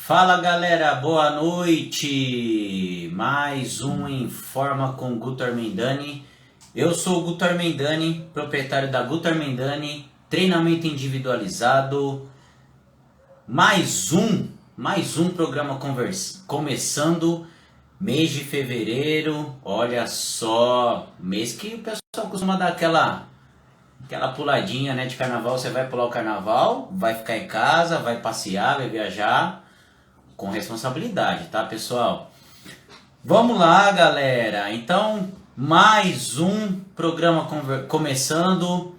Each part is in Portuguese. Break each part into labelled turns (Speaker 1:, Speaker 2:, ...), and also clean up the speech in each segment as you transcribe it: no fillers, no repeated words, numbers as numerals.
Speaker 1: Fala galera, boa noite! Mais um Informa com Guto Mendani. Eu sou o Guto Mendani, proprietário da Guto Mendani, treinamento individualizado. Mais um programa começando, mês de fevereiro. Olha só, mês que o pessoal costuma dar aquela puladinha, né, de carnaval. Você vai pular o carnaval, vai ficar em casa, vai passear, vai viajar. Com responsabilidade, tá, pessoal? Vamos lá, galera. Então, mais um programa começando.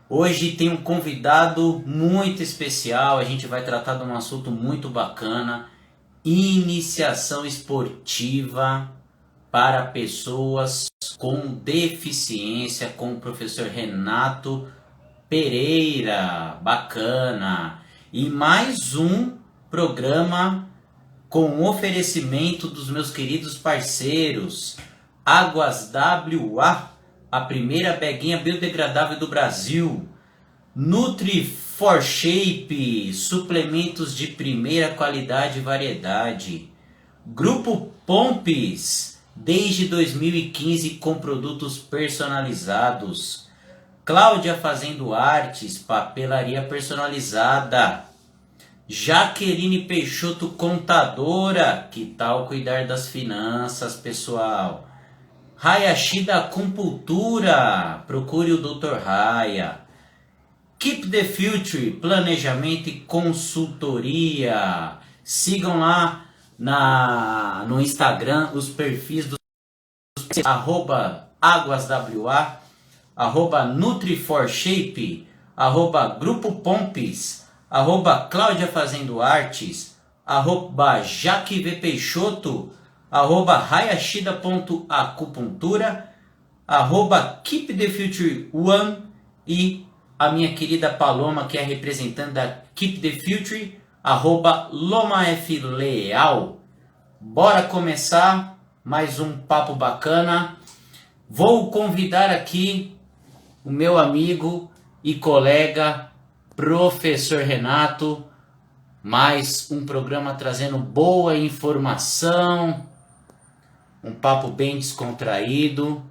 Speaker 1: Hoje tem um convidado muito especial. A gente vai tratar de um assunto muito bacana: iniciação esportiva para pessoas com deficiência, com o professor Renato Pereira. Bacana. E mais um programa com o oferecimento dos meus queridos parceiros, Águas WA, a primeira baguinha biodegradável do Brasil, Nutri4Shape, suplementos de primeira qualidade e variedade, Grupo Pompis, desde 2015 com produtos personalizados, Cláudia Fazendo Artes, papelaria personalizada, Jaqueline Peixoto, contadora, que tal cuidar das finanças, pessoal? Hayashi da Acupuntura, procure o Dr. Haya. Keep the Future, planejamento e consultoria. Sigam lá no Instagram os perfis dos @águaswa, @Nutri4Shape, @Grupo Pompis, Cláudia Fazendo Artes, Jaque V Peixoto, Hayashida.acupuntura, Keep the Future One e a minha querida Paloma, que é a representante da Keep the Future, Loma F Leal. Bora começar mais um papo bacana. Vou convidar aqui o meu amigo e colega Professor Renato, mais um programa trazendo boa informação, um papo bem descontraído.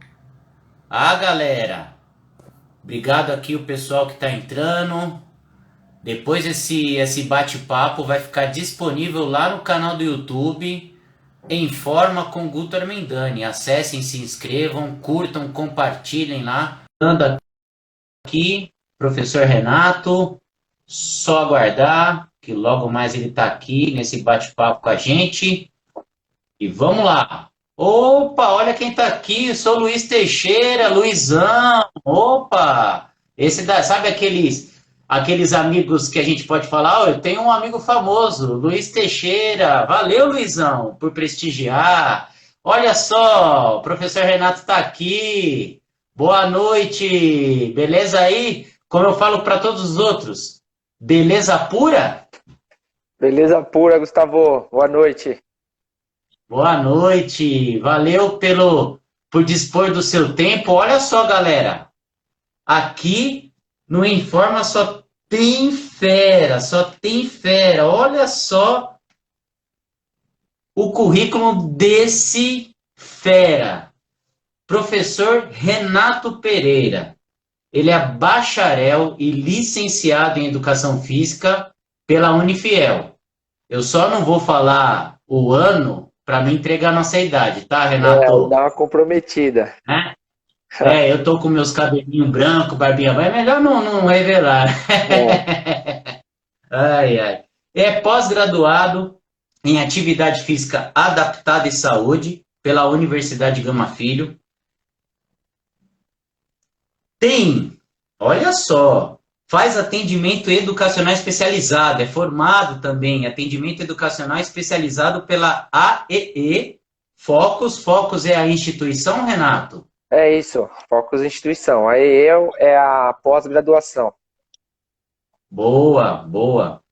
Speaker 1: Galera, obrigado aqui o pessoal que está entrando. Depois esse bate-papo vai ficar disponível lá no canal do YouTube, Informa com Guto Mendani. Acessem, se inscrevam, curtam, compartilhem lá. Anda aqui, Professor Renato, só aguardar que logo mais ele está aqui nesse bate-papo com a gente. E vamos lá. Opa, olha quem está aqui, eu sou Luiz Teixeira, Luizão. Opa, sabe aqueles amigos que a gente pode falar? Eu tenho um amigo famoso, Luiz Teixeira. Valeu, Luizão, por prestigiar. Olha só, o professor Renato está aqui. Boa noite, beleza aí? Como eu falo para todos os outros, beleza pura?
Speaker 2: Beleza pura, Gustavo. Boa noite.
Speaker 1: Boa noite. Valeu por dispor do seu tempo. Olha só, galera. Aqui no Informa só tem fera, Olha só o currículo desse fera. Professor Renato Pereira. Ele é bacharel e licenciado em Educação Física pela Unifiel. Eu só não vou falar o ano para não entregar a nossa idade, tá, Renato?
Speaker 2: Dá uma comprometida.
Speaker 1: Eu tô com meus cabelinhos brancos, barbinha, mas é melhor não revelar. Ai. É pós-graduado em Atividade Física Adaptada e Saúde pela Universidade Gama Filho. Olha só, faz atendimento educacional especializado, é formado também em atendimento educacional especializado pela AEE Focus é a instituição, Renato?
Speaker 2: É isso, Focus Instituição. Aí é a pós-graduação.
Speaker 1: Boa.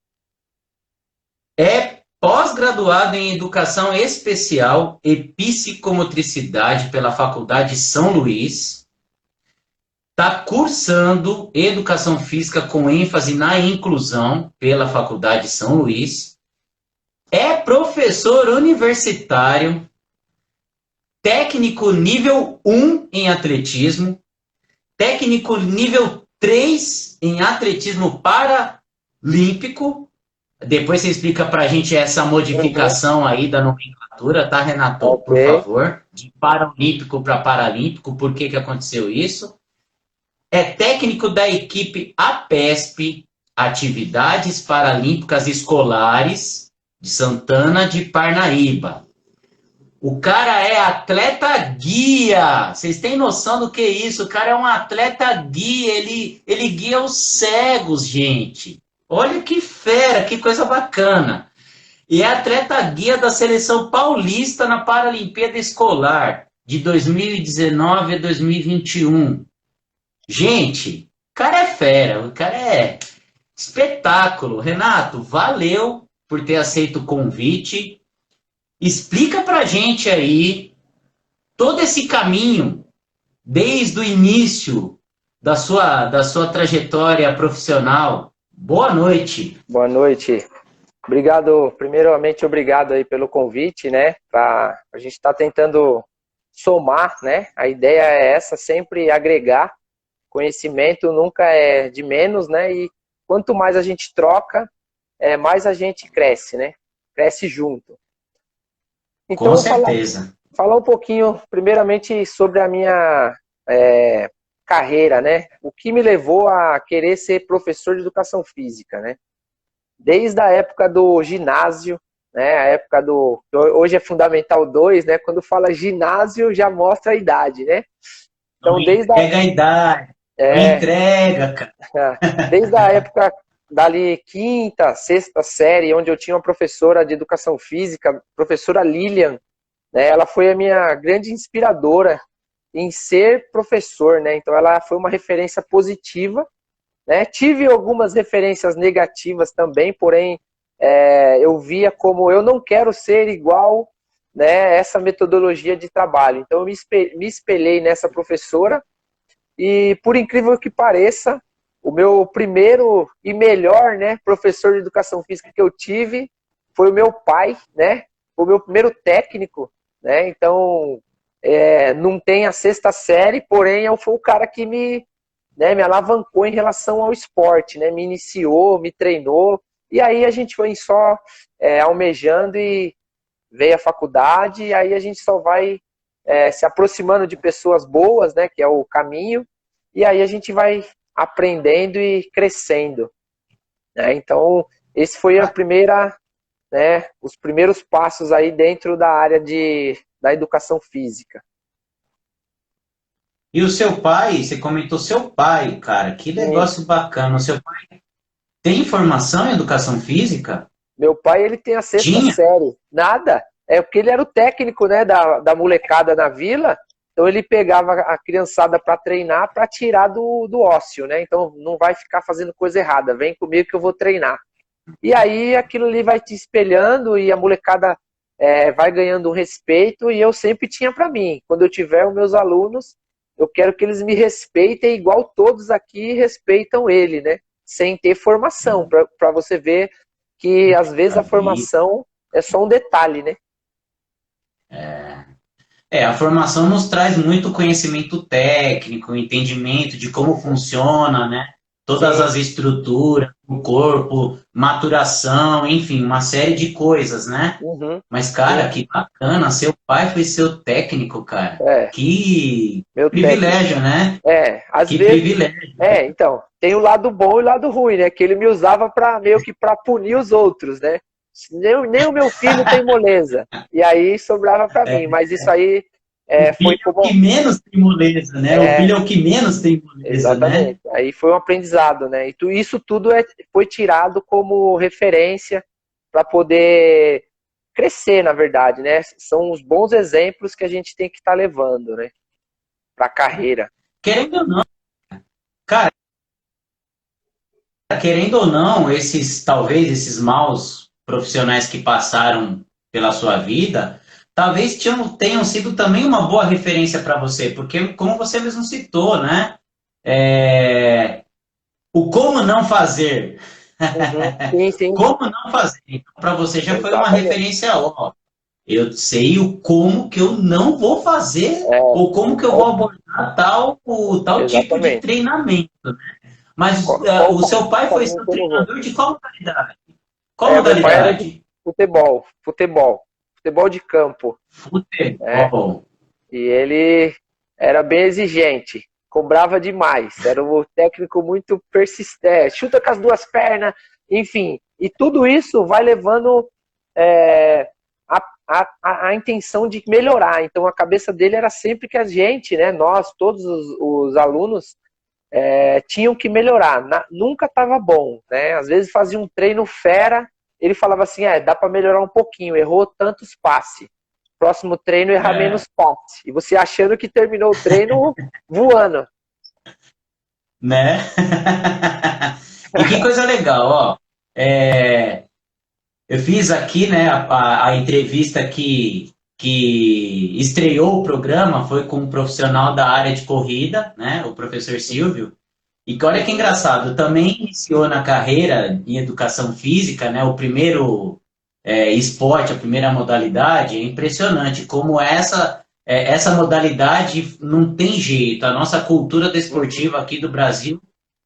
Speaker 1: É pós-graduado em Educação Especial e Psicomotricidade pela Faculdade São Luís. Está cursando Educação Física com ênfase na inclusão pela Faculdade São Luís. é professor universitário, técnico nível 1 em atletismo, técnico nível 3 em atletismo paralímpico. Depois você explica para a gente essa modificação aí da nomenclatura, tá, Renato?
Speaker 2: Ok.
Speaker 1: Por favor. De paralímpico para paralímpico, por que aconteceu isso? É técnico da equipe APESP, Atividades Paralímpicas Escolares, de Santana de Parnaíba. O cara é atleta guia. Vocês têm noção do que é isso? O cara é um atleta guia. Ele guia os cegos, gente. Olha que fera, que coisa bacana. E é atleta guia da seleção paulista na Paralimpíada Escolar, de 2019 a 2021. Gente, o cara é fera, o cara é espetáculo. Renato, valeu por ter aceito o convite. Explica pra gente aí todo esse caminho, desde o início da sua trajetória profissional. Boa noite.
Speaker 2: Boa noite. Obrigado, primeiramente, obrigado aí pelo convite, né? A gente está tentando somar, né? A ideia é essa, sempre agregar. Conhecimento nunca é de menos, né? E quanto mais a gente troca, mais a gente cresce, né? Cresce junto. Então,
Speaker 1: Com certeza.
Speaker 2: Falar um pouquinho, primeiramente, sobre a minha carreira, né? O que me levou a querer ser professor de educação física, né? Desde a época do ginásio, né? A época hoje é Fundamental 2, né? Quando fala ginásio, já mostra a idade, né?
Speaker 1: Então, desde a idade, entrega, cara.
Speaker 2: Desde a época dali quinta, sexta série, onde eu tinha uma professora de educação física, professora Lilian, né? Ela foi a minha grande inspiradora em ser professor, né? Então ela foi uma referência positiva, né? Tive algumas referências negativas também, porém eu via como eu não quero ser igual, né, essa metodologia de trabalho. Então eu me espelhei nessa professora e, por incrível que pareça, o meu primeiro e melhor, né, professor de educação física que eu tive foi o meu pai, né? O meu primeiro técnico, né? Então não tem a sexta série, porém foi o cara que me alavancou em relação ao esporte, né? Me iniciou, me treinou, e aí a gente foi só almejando e veio a faculdade, e aí a gente só vai se aproximando de pessoas boas, né? Que é o caminho, e aí a gente vai aprendendo e crescendo, né? Então, esse foi a primeira, né? Os primeiros passos aí dentro da área da educação física.
Speaker 1: E o seu pai, você comentou seu pai, cara, que negócio bacana. O seu pai tem formação em educação física?
Speaker 2: Meu pai, ele tem a sexta série. Nada. É porque ele era o técnico, né, da molecada na vila. Então ele pegava a criançada para treinar, para tirar do ócio, né? Então não vai ficar fazendo coisa errada. Vem comigo que eu vou treinar. E aí aquilo ali vai te espelhando e a molecada vai ganhando um respeito. E eu sempre tinha para mim, quando eu tiver os meus alunos, eu quero que eles me respeitem igual todos aqui respeitam ele, né? Sem ter formação, para você ver que às vezes a formação é só um detalhe, né?
Speaker 1: A formação nos traz muito conhecimento técnico, entendimento de como funciona, né? Todas as estruturas, o corpo, maturação, enfim, uma série de coisas, né?
Speaker 2: Uhum.
Speaker 1: Mas, cara, que bacana, seu pai foi seu técnico, cara. Que
Speaker 2: meu
Speaker 1: privilégio,
Speaker 2: técnico,
Speaker 1: né?
Speaker 2: Às
Speaker 1: que
Speaker 2: vezes,
Speaker 1: privilégio.
Speaker 2: Então, tem o lado bom e o lado ruim, né? Que ele me usava meio que para punir os outros, né? Nem o meu filho tem moleza. E aí sobrava para mim, mas isso aí foi como...
Speaker 1: O que menos tem moleza, né? O filho é o que menos tem moleza,
Speaker 2: exatamente.
Speaker 1: né?
Speaker 2: Aí foi um aprendizado, né? E isso tudo foi tirado como referência para poder crescer, na verdade, né? São os bons exemplos que a gente tem que estar levando, né? Para a carreira.
Speaker 1: Querendo ou não, cara, querendo ou não, talvez esses maus profissionais que passaram pela sua vida, talvez tenham sido também uma boa referência para você, porque, como você mesmo citou, né? O como não fazer.
Speaker 2: Sim, sim.
Speaker 1: Como não fazer? Então, para você já foi uma
Speaker 2: Exatamente.
Speaker 1: referência, ó. Eu sei o como que eu não vou fazer
Speaker 2: É,
Speaker 1: ou como que eu vou
Speaker 2: qual,
Speaker 1: abordar tal tipo de
Speaker 2: exatamente.
Speaker 1: treinamento. Mas
Speaker 2: Qual
Speaker 1: o seu pai foi
Speaker 2: caminho
Speaker 1: seu
Speaker 2: que eu não vou?
Speaker 1: treinador de qual modalidade? Qual
Speaker 2: É, meu pai era de
Speaker 1: modalidade?
Speaker 2: futebol de campo, né?
Speaker 1: Futebol.
Speaker 2: E ele era bem exigente, cobrava demais, era um técnico muito persistente, chuta com as duas pernas, enfim. E tudo isso vai levando é, a intenção de melhorar. Então a cabeça dele era sempre que a gente, né, nós, todos os alunos, tinham que melhorar. Nunca estava bom, né? Às vezes fazia um treino fera, ele falava assim, dá para melhorar um pouquinho, errou tantos passes. Próximo treino errar
Speaker 1: É,
Speaker 2: menos passes. E você achando que terminou o treino voando.
Speaker 1: né? E que coisa legal, ó. É, eu fiz aqui, né, a entrevista que estreou o programa foi com um profissional da área de corrida, né, o professor Silvio. E que olha que
Speaker 2: Uhum.
Speaker 1: engraçado, também iniciou na carreira em educação física, né, o primeiro esporte, a primeira modalidade. É impressionante como essa modalidade não tem jeito. A nossa cultura
Speaker 2: Uhum.
Speaker 1: desportiva aqui do Brasil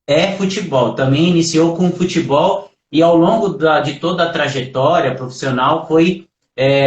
Speaker 1: é futebol. Também iniciou com futebol e ao longo de toda a trajetória profissional foi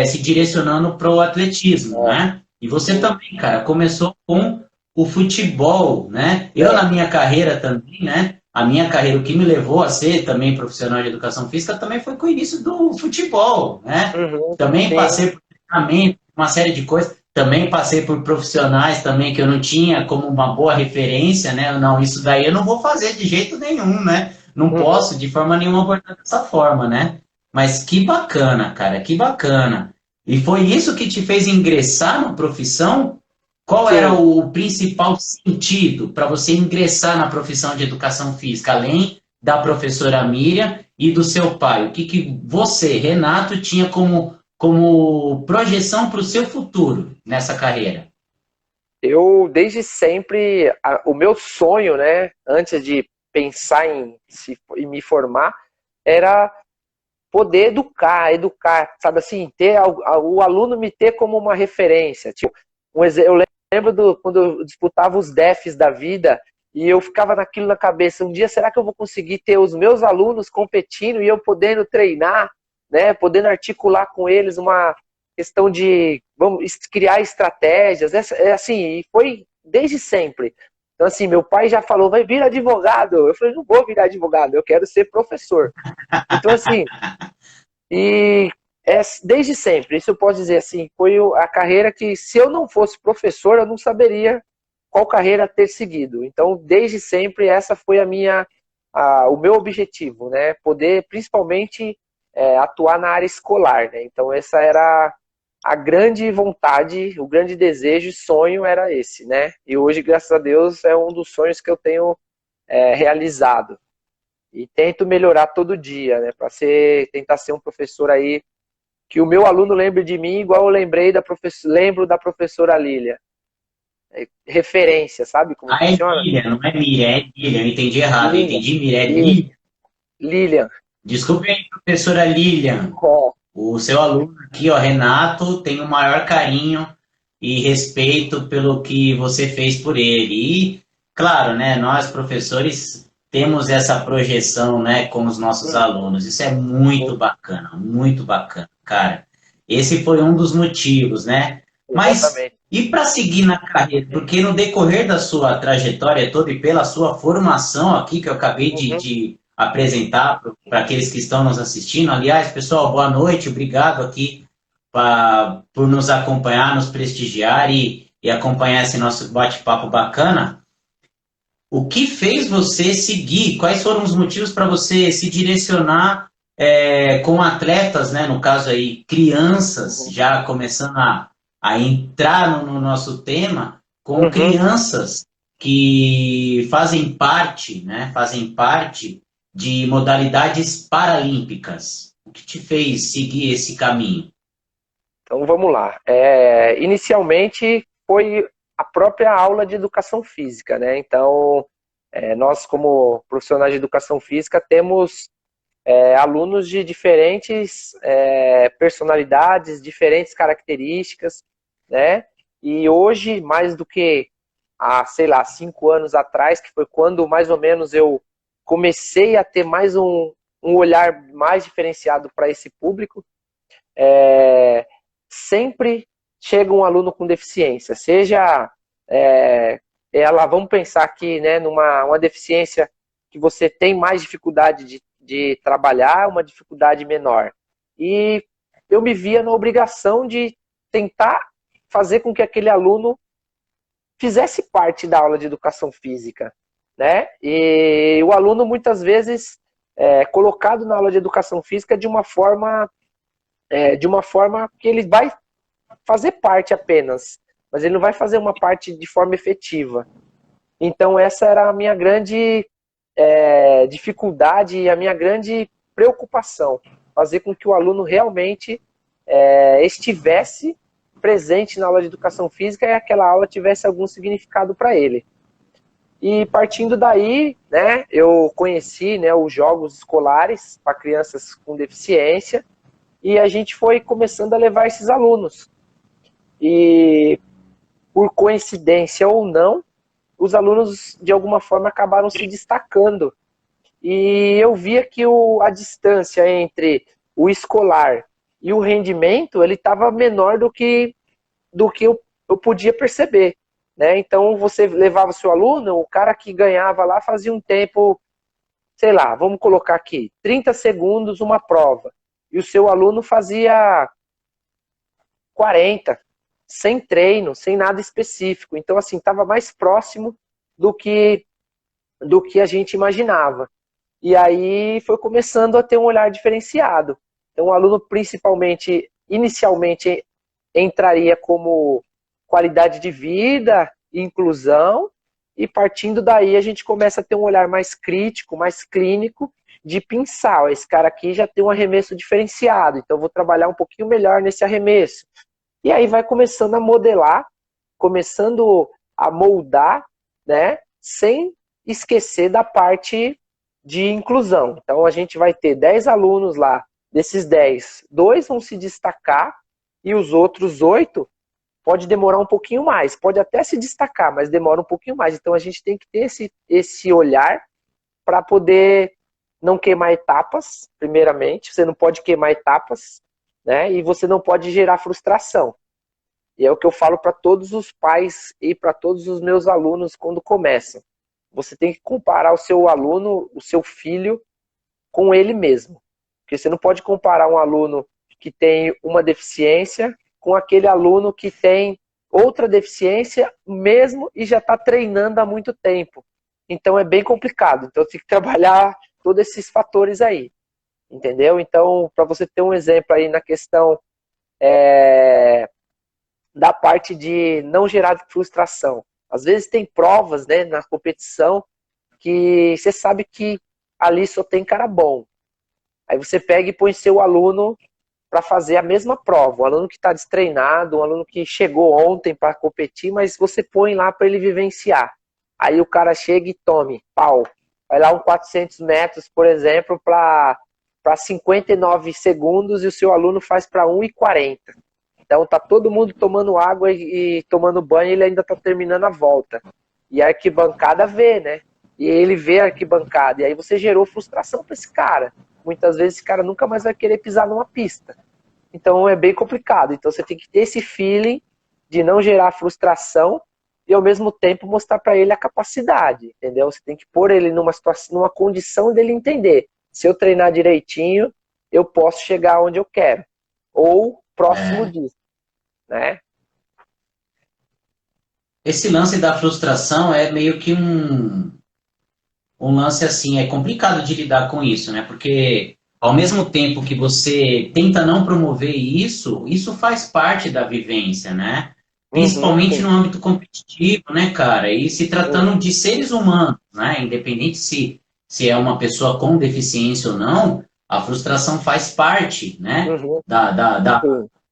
Speaker 1: se direcionando para o atletismo,
Speaker 2: É,
Speaker 1: né? E você
Speaker 2: sim.
Speaker 1: também, cara, começou com o futebol, né? Eu
Speaker 2: É.
Speaker 1: na minha carreira também, né? A minha carreira, o que me levou a ser também profissional de educação física também foi com o início do futebol, né?
Speaker 2: Uhum.
Speaker 1: Também
Speaker 2: Sim.
Speaker 1: passei por treinamento, uma série de coisas. Também passei por profissionais também que eu não tinha como uma boa referência, né? Não, isso daí eu não vou fazer de jeito nenhum, né? Não
Speaker 2: Uhum.
Speaker 1: posso de forma nenhuma abordar dessa forma, né? Mas que bacana, cara, que bacana. E foi isso que te fez ingressar na profissão? Qual era
Speaker 2: Sim.
Speaker 1: o principal sentido para você ingressar na profissão de educação física, além da professora Miriam e do seu pai? O que, que você, Renato, tinha como projeção para o seu futuro nessa carreira?
Speaker 2: Eu, desde sempre, o meu sonho, né, antes de pensar em me formar, era poder educar, sabe assim, ter o aluno me ter como uma referência. Tipo, eu lembro quando eu disputava os DEFs da vida e eu ficava naquilo na cabeça, um dia será que eu vou conseguir ter os meus alunos competindo e eu podendo treinar, né, podendo articular com eles uma questão de vamos criar estratégias, assim, e foi desde sempre. Então assim, meu pai já falou, vai vir advogado. Eu falei, não vou virar advogado, eu quero ser professor. Então assim, e desde sempre, isso eu posso dizer assim, foi a carreira que, se eu não fosse professor, eu não saberia qual carreira ter seguido. Então, desde sempre, essa foi o meu objetivo, né? Poder, principalmente, atuar na área escolar, né? Então, essa era a grande vontade, o grande desejo e sonho era esse, né? E hoje, graças a Deus, é um dos sonhos que eu tenho realizado. E tento melhorar todo dia, né? Para tentar ser um professor aí que o meu aluno lembre de mim igual eu lembro da professora Lília. Referência, sabe como
Speaker 1: Ah, é
Speaker 2: funciona?
Speaker 1: Miriam, não é Miriam, é Lilian. Eu entendi errado, eu
Speaker 2: Lília.
Speaker 1: entendi Miriam, é
Speaker 2: Isso.
Speaker 1: Lilian.
Speaker 2: Lilian.
Speaker 1: Desculpe aí, professora Lilian.
Speaker 2: É.
Speaker 1: O seu aluno aqui, ó, Renato, tem o maior carinho e respeito pelo que você fez por ele. E, claro, né, nós professores temos essa projeção, né, com os nossos alunos. Isso é muito bacana, cara. Esse foi um dos motivos, né? Mas
Speaker 2: Exatamente.
Speaker 1: e para seguir na carreira? Porque no decorrer da sua trajetória toda e pela sua formação aqui, que eu acabei
Speaker 2: Uhum.
Speaker 1: de apresentar para aqueles que estão nos assistindo. Aliás, pessoal, boa noite, obrigado aqui por nos acompanhar, nos prestigiar e acompanhar esse nosso bate-papo bacana. O que fez você seguir? Quais foram os motivos para você se direcionar com atletas, né? No caso aí, crianças,
Speaker 2: Uhum.
Speaker 1: já começando a entrar no nosso tema, com
Speaker 2: Uhum.
Speaker 1: crianças que fazem parte, né? Fazem parte de modalidades paralímpicas. O que te fez seguir esse caminho?
Speaker 2: Então vamos lá. Inicialmente foi a própria aula de educação física, né? Então nós como profissionais de educação física temos alunos de diferentes personalidades, diferentes características, né? E hoje, mais do que há, sei lá, 5 anos atrás, que foi quando mais ou menos eu comecei a ter mais um olhar mais diferenciado para esse público, sempre chega um aluno com deficiência, seja vamos pensar aqui, né, uma deficiência que você tem mais dificuldade de trabalhar, uma dificuldade menor. E eu me via na obrigação de tentar fazer com que aquele aluno fizesse parte da aula de educação física, né? E o aluno muitas vezes colocado na aula de educação física de uma forma que ele vai fazer parte apenas, mas ele não vai fazer uma parte de forma efetiva. Então essa era a minha grande dificuldade e a minha grande preocupação, fazer com que o aluno realmente estivesse presente na aula de educação física e aquela aula tivesse algum significado para ele. E partindo daí, né, eu conheci, né, os jogos escolares para crianças com deficiência e a gente foi começando a levar esses alunos. E por coincidência ou não, os alunos de alguma forma acabaram se destacando. E eu via que a distância entre o escolar e o rendimento, ele estava menor do que eu podia perceber, né? Então você levava seu aluno, o cara que ganhava lá fazia um tempo, sei lá, vamos colocar aqui, 30 segundos uma prova, e o seu aluno fazia 40, sem treino, sem nada específico. Então assim, estava mais próximo do que a gente imaginava. E aí foi começando a ter um olhar diferenciado. Então o aluno principalmente, inicialmente, entraria como qualidade de vida, inclusão, e partindo daí a gente começa a ter um olhar mais crítico, mais clínico, de pensar, ó, esse cara aqui já tem um arremesso diferenciado, então eu vou trabalhar um pouquinho melhor nesse arremesso. E aí vai começando a modelar, começando a moldar, né, sem esquecer da parte de inclusão. Então a gente vai ter 10 alunos lá, desses 10, 2 vão se destacar e os outros 8 pode demorar um pouquinho mais, pode até se destacar, mas demora um pouquinho mais. Então a gente tem que ter esse olhar para poder não queimar etapas, primeiramente. Você não pode queimar etapas, né? E você não pode gerar frustração. E é o que eu falo para todos os pais e para todos os meus alunos quando começam. Você tem que comparar o seu aluno, o seu filho, com ele mesmo. Porque você não pode comparar um aluno que tem uma deficiência com aquele aluno que tem outra deficiência mesmo e já está treinando há muito tempo. Então é bem complicado. Então tem que trabalhar todos esses fatores aí. Entendeu? Então, para você ter um exemplo aí na questão da parte de não gerar frustração. Às vezes tem provas, né, na competição que você sabe que ali só tem cara bom. Aí você pega e põe seu aluno para fazer a mesma prova. Um aluno que está destreinado, um aluno que chegou ontem para competir, mas você põe lá para ele vivenciar. Aí o cara chega e tome, pau. Vai lá 400 metros, por exemplo, para 59 segundos e o seu aluno faz para 1,40. Então tá todo mundo tomando água e tomando banho e ele ainda tá terminando a volta. E a arquibancada vê, né? E ele vê a arquibancada. E aí você gerou frustração para esse cara. Muitas vezes esse cara nunca mais vai querer pisar numa pista. Então é bem complicado. Então você tem que ter esse feeling de não gerar frustração e ao mesmo tempo mostrar para ele a capacidade, entendeu? Você tem que pôr ele numa situação, numa condição dele entender. Se eu treinar direitinho, eu posso chegar onde eu quero. Ou próximo disso, né?
Speaker 1: Esse lance da frustração é meio que um lance assim, é complicado de lidar com isso, né? Porque ao mesmo tempo que você tenta não promover isso, isso faz parte da vivência, né? Principalmente no âmbito competitivo, né, cara? E se tratando de seres humanos, né? Independente se é uma pessoa com deficiência ou não, a frustração faz parte, né?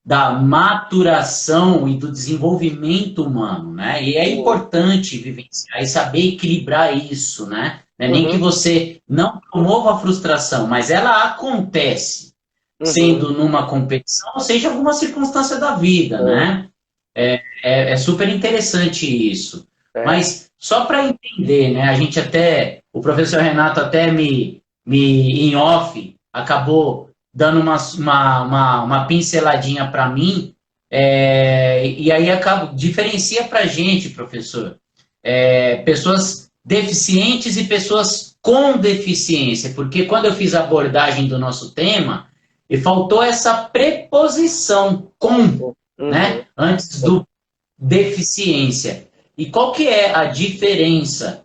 Speaker 1: da maturação e do desenvolvimento humano, né? E é importante vivenciar e saber equilibrar isso, né? Não é nem que
Speaker 2: Uhum,
Speaker 1: você não promova a frustração, mas ela acontece,
Speaker 2: uhum,
Speaker 1: sendo numa competição, ou seja, alguma circunstância da vida, né? É super interessante isso.
Speaker 2: é,
Speaker 1: Mas só para entender, né? A gente até, o professor Renato até em off, acabou dando uma pinceladinha para mim, e aí diferencia para a gente, professor, pessoas deficientes e pessoas com deficiência, porque quando eu fiz a abordagem do nosso tema, e faltou essa preposição com,
Speaker 2: uhum.
Speaker 1: né, antes do deficiência. E qual que é a diferença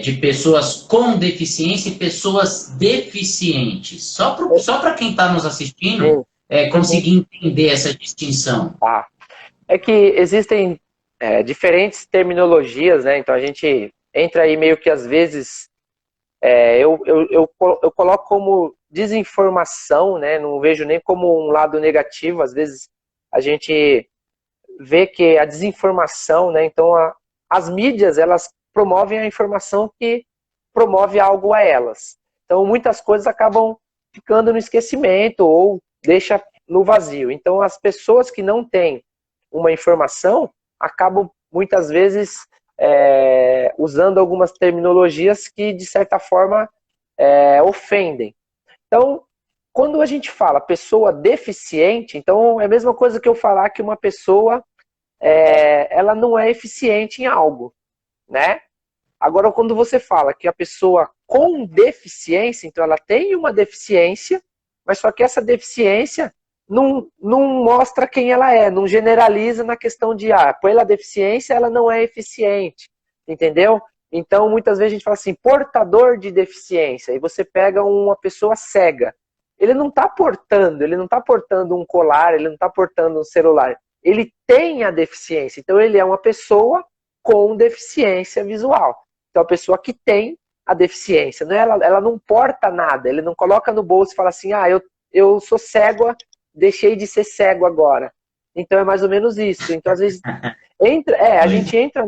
Speaker 1: de pessoas com deficiência e pessoas deficientes? Só para quem está nos assistindo
Speaker 2: Sim, uhum.
Speaker 1: conseguir entender essa distinção.
Speaker 2: Tá. É que existem diferentes terminologias, né? Então a gente entra aí meio que às vezes eu coloco como desinformação, né? Não vejo nem como um lado negativo. Às vezes a gente vê que a desinformação, né? Então as mídias elas promovem a informação que promove algo a elas. Então muitas coisas acabam ficando no esquecimento ou deixa no vazio. Então as pessoas que não têm uma informação acabam muitas vezes usando algumas terminologias que de certa forma ofendem. Então, quando a gente fala pessoa deficiente, então é a mesma coisa que eu falar que uma pessoa ela não é eficiente em algo, né? Agora, quando você fala que a pessoa com deficiência, então ela tem uma deficiência, mas só que essa deficiência não mostra quem ela é, não generaliza na questão de, pela deficiência ela não é eficiente, entendeu? Então, muitas vezes a gente fala assim, portador de deficiência, e você pega uma pessoa cega. Ele não está portando um colar, ele não está portando um celular. Ele tem a deficiência, então ele é uma pessoa com deficiência visual. Então, a pessoa que tem a deficiência, né? Ela não porta nada, ele não coloca no bolso e fala assim, eu sou cego, deixei de ser cego agora. Então, é mais ou menos isso. Então, às vezes, a gente entra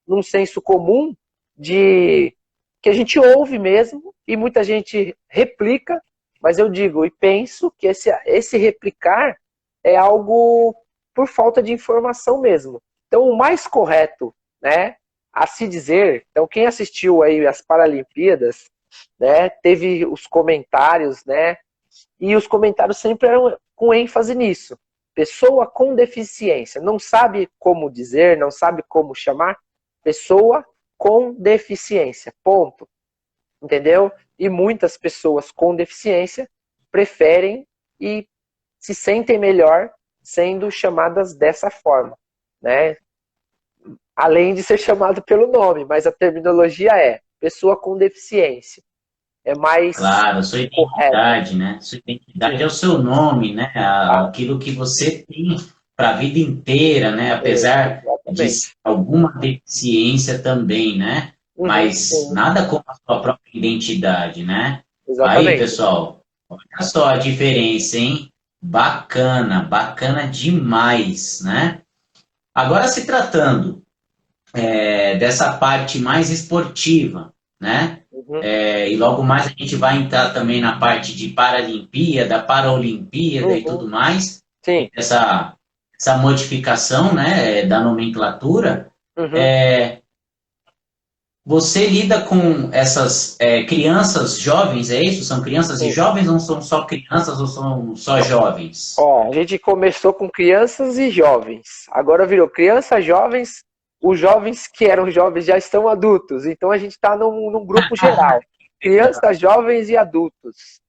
Speaker 2: num senso comum de que a gente ouve mesmo e muita gente replica, mas eu digo e penso que esse replicar é algo por falta de informação mesmo. Então, o mais correto, né, a se dizer, então quem assistiu aí as Paralimpíadas, né, teve os comentários, né, e os comentários sempre eram com ênfase nisso. Pessoa com deficiência, não sabe como dizer, não sabe como chamar, pessoa com deficiência, ponto. Entendeu? E muitas pessoas com deficiência preferem e se sentem melhor sendo chamadas dessa forma, né? Além de ser chamado pelo nome, mas a terminologia é pessoa com deficiência. É mais
Speaker 1: Claro, a sua
Speaker 2: correto.
Speaker 1: identidade, né? Sua identidade é
Speaker 2: Sim,
Speaker 1: o seu nome, né?
Speaker 2: tá?
Speaker 1: Aquilo que você tem para a vida inteira, né? Apesar de
Speaker 2: Exatamente.
Speaker 1: alguma deficiência também, né?
Speaker 2: Uhum,
Speaker 1: Mas
Speaker 2: sim,
Speaker 1: nada como a sua própria identidade, né? Aí,
Speaker 2: exatamente.
Speaker 1: pessoal, olha só a diferença, hein? Bacana, bacana demais, né? Agora se tratando dessa parte mais esportiva, né?
Speaker 2: Uhum,
Speaker 1: E logo mais a gente vai entrar também na parte de Paralimpíada, Paraolimpíada e
Speaker 2: uhum,
Speaker 1: tudo mais,
Speaker 2: sim.
Speaker 1: essa modificação, né, da nomenclatura.
Speaker 2: Uhum.
Speaker 1: É, você lida com essas crianças jovens, é isso? São crianças e
Speaker 2: Sim.
Speaker 1: jovens ou são só crianças ou são só jovens?
Speaker 2: Ó, a gente começou com crianças e jovens. Agora virou crianças, jovens. Os jovens que eram jovens já estão adultos. Então a gente está num grupo geral. Crianças, jovens e adultos,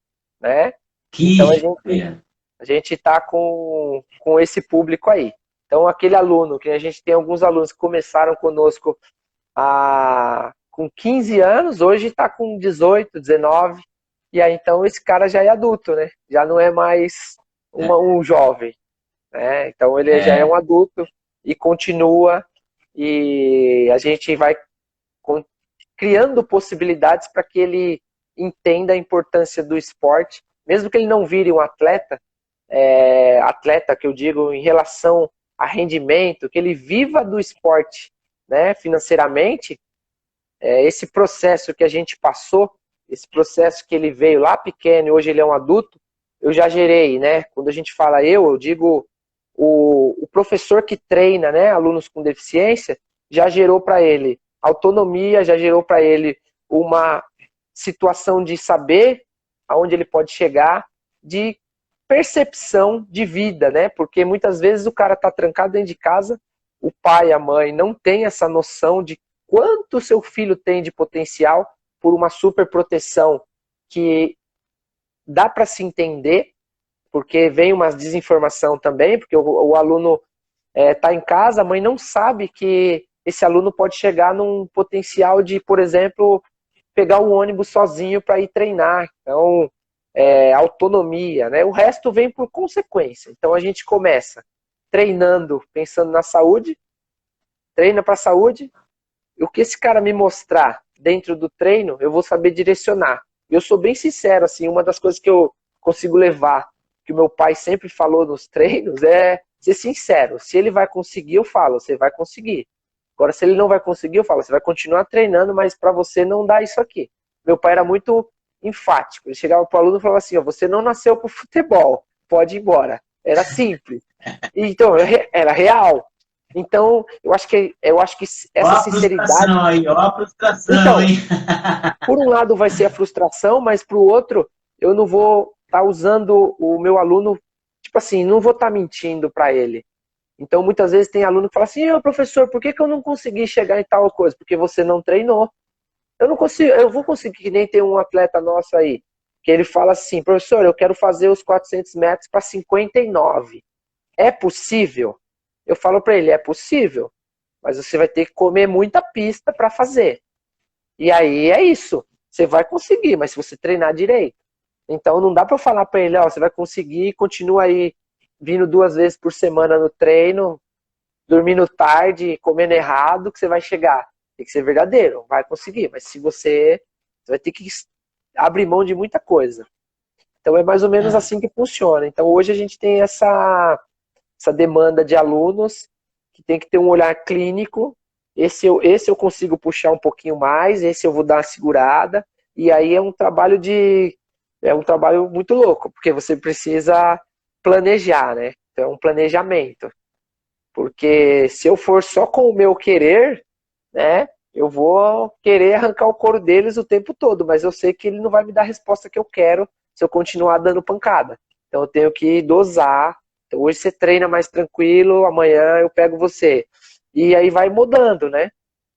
Speaker 2: né? Então
Speaker 1: Que joia!
Speaker 2: a gente está com esse público aí. Então aquele aluno, que a gente tem alguns alunos que começaram conosco com 15 anos, hoje está com 18, 19. E aí então esse cara já é adulto, né? Já não é mais um jovem, né? Então ele já é um
Speaker 1: É,
Speaker 2: adulto e continua e a gente vai criando possibilidades para que ele entenda a importância do esporte, mesmo que ele não vire um atleta, atleta, que eu digo em relação a rendimento, que ele viva do esporte, né, financeiramente, esse processo que a gente passou, esse processo que ele veio lá pequeno e hoje ele é um adulto, eu já gerei, né? Quando a gente fala eu digo o professor que treina, né, alunos com deficiência, já gerou para ele autonomia, já gerou para ele uma situação de saber aonde ele pode chegar, de percepção de vida, né? Porque muitas vezes o cara tá trancado dentro de casa, o pai, a mãe não tem essa noção de quanto seu filho tem de potencial por uma super proteção que dá para se entender, porque vem uma desinformação também, porque o aluno tá em casa, a mãe não sabe que esse aluno pode chegar num potencial de, por exemplo, pegar o ônibus sozinho para ir treinar. Então, autonomia, né? O resto vem por consequência. Então a gente começa treinando, pensando na saúde, treina para a saúde, e o que esse cara me mostrar dentro do treino, eu vou saber direcionar. Eu sou bem sincero, assim, uma das coisas que eu consigo levar, que o meu pai sempre falou nos treinos, é ser sincero. Se ele vai conseguir, eu falo, você vai conseguir. Agora, se ele não vai conseguir, eu falo, você vai continuar treinando, mas para você não dá isso aqui. Meu pai era muito enfático. Ele chegava pro aluno e falava assim, ó, você não nasceu pro futebol, pode ir embora. Era simples. Então, era real. Então, eu acho que essa sinceridade...
Speaker 1: Aí, ó a frustração,
Speaker 2: então,
Speaker 1: hein?
Speaker 2: por um lado vai ser a frustração, mas pro outro, eu não vou estar usando o meu aluno, tipo assim, não vou estar mentindo para ele. Então, muitas vezes tem aluno que fala assim, professor, por que eu não consegui chegar em tal coisa? Porque você não treinou. Eu não consigo, eu vou conseguir, que nem tem um atleta nosso aí, que ele fala assim, professor, eu quero fazer os 400 metros para 59. É possível? Eu falo para ele, é possível, mas você vai ter que comer muita pista para fazer. E aí é isso, você vai conseguir, mas se você treinar direito. Então não dá para eu falar para ele, ó, você vai conseguir, continua aí vindo 2 vezes por semana no treino, dormindo tarde, comendo errado, que você vai chegar. Tem que ser verdadeiro, vai conseguir, mas se você vai ter que abrir mão de muita coisa. Então é mais ou menos assim que funciona. Então hoje a gente tem essa demanda de alunos que tem que ter um olhar clínico. Esse eu consigo puxar um pouquinho mais, esse eu vou dar uma segurada. E aí é um trabalho muito louco, porque você precisa planejar, né? Então é um planejamento. Porque se eu for só com o meu querer, né, eu vou querer arrancar o couro deles o tempo todo, mas eu sei que ele não vai me dar a resposta que eu quero se eu continuar dando pancada. Então eu tenho que dosar. Então, hoje você treina mais tranquilo, amanhã eu pego você. E aí vai mudando, né?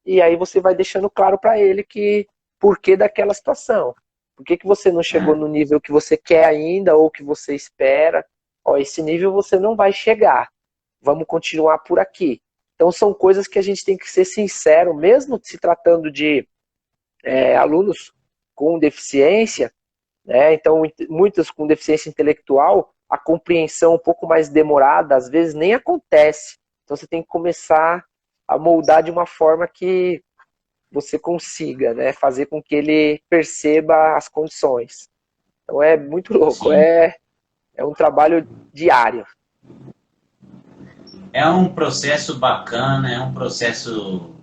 Speaker 2: E aí você vai deixando claro para ele que por que daquela situação. Por que você não chegou no nível que você quer ainda ou que você espera? Ó, esse nível você não vai chegar. Vamos continuar por aqui. Então são coisas que a gente tem que ser sincero, mesmo se tratando de alunos com deficiência, né? Então muitos com deficiência intelectual, a compreensão um pouco mais demorada, às vezes nem acontece. Então você tem que começar a moldar de uma forma que você consiga, né, fazer com que ele perceba as condições. Então é muito louco, é um trabalho diário.
Speaker 1: É um processo bacana, é um processo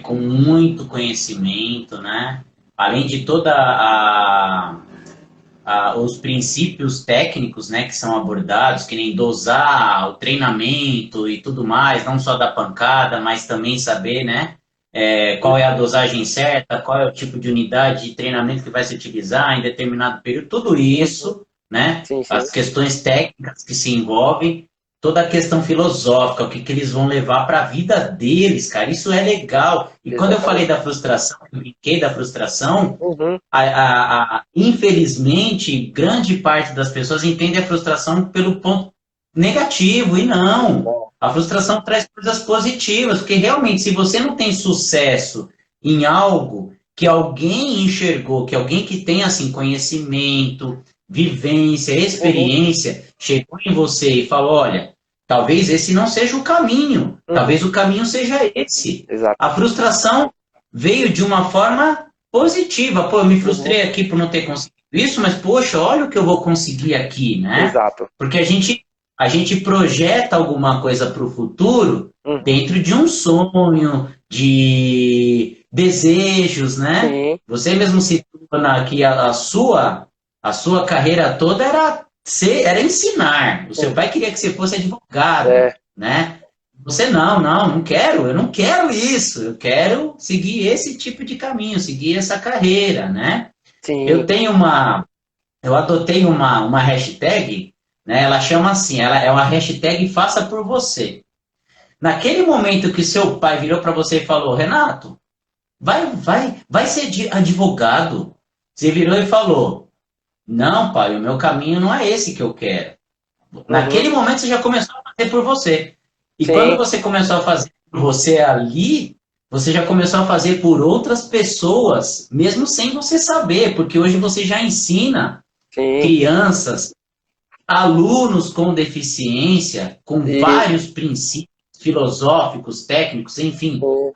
Speaker 1: com muito conhecimento, né? Além de toda os princípios técnicos, né, que são abordados, que nem dosar, o treinamento e tudo mais, não só da pancada, mas também saber, né, qual é a dosagem certa, qual é o tipo de unidade de treinamento que vai se utilizar em determinado período, tudo isso, né,
Speaker 2: Sim, sim.
Speaker 1: as questões técnicas que se envolvem, toda a questão filosófica, o que eles vão levar para a vida deles, cara, isso é legal. E quando eu falei da frustração, eu brinquei da frustração, infelizmente, grande parte das pessoas entende a frustração pelo ponto negativo, e não. A frustração traz coisas positivas, porque realmente, se você não tem sucesso em algo que alguém enxergou, que alguém que tem assim, conhecimento, vivência, experiência, chegou em você e falou, olha, talvez esse não seja o caminho, talvez o caminho seja esse.
Speaker 2: Exato.
Speaker 1: A frustração veio de uma forma positiva. Pô, eu me frustrei aqui por não ter conseguido isso, mas poxa, olha o que eu vou conseguir aqui, né?
Speaker 2: Exato.
Speaker 1: Porque a gente projeta alguma coisa para o futuro
Speaker 2: Uhum.
Speaker 1: dentro de um sonho, de desejos, né?
Speaker 2: Sim,
Speaker 1: Você mesmo citou que a sua carreira toda era ensinar. O seu
Speaker 2: sim.
Speaker 1: pai queria que você fosse advogado,
Speaker 2: É,
Speaker 1: né? Você não quero, eu não quero isso, eu quero seguir esse tipo de caminho, seguir essa carreira, né? Eu
Speaker 2: sim.
Speaker 1: tenho eu adotei uma hashtag, né? Ela chama assim, ela é uma hashtag Faça por Você. Naquele momento que seu pai virou para você e falou, Renato, vai ser advogado. Você virou e falou, não, pai, o meu caminho não é esse que eu quero.
Speaker 2: Uhum.
Speaker 1: Naquele momento você já começou a fazer por você. E quando
Speaker 2: Sim,
Speaker 1: você começou a fazer por você ali, você já começou a fazer por outras pessoas, mesmo sem você saber, porque hoje você já ensina
Speaker 2: sim.
Speaker 1: crianças, alunos com deficiência, com
Speaker 2: E,
Speaker 1: vários princípios filosóficos, técnicos, enfim,
Speaker 2: sim,
Speaker 1: o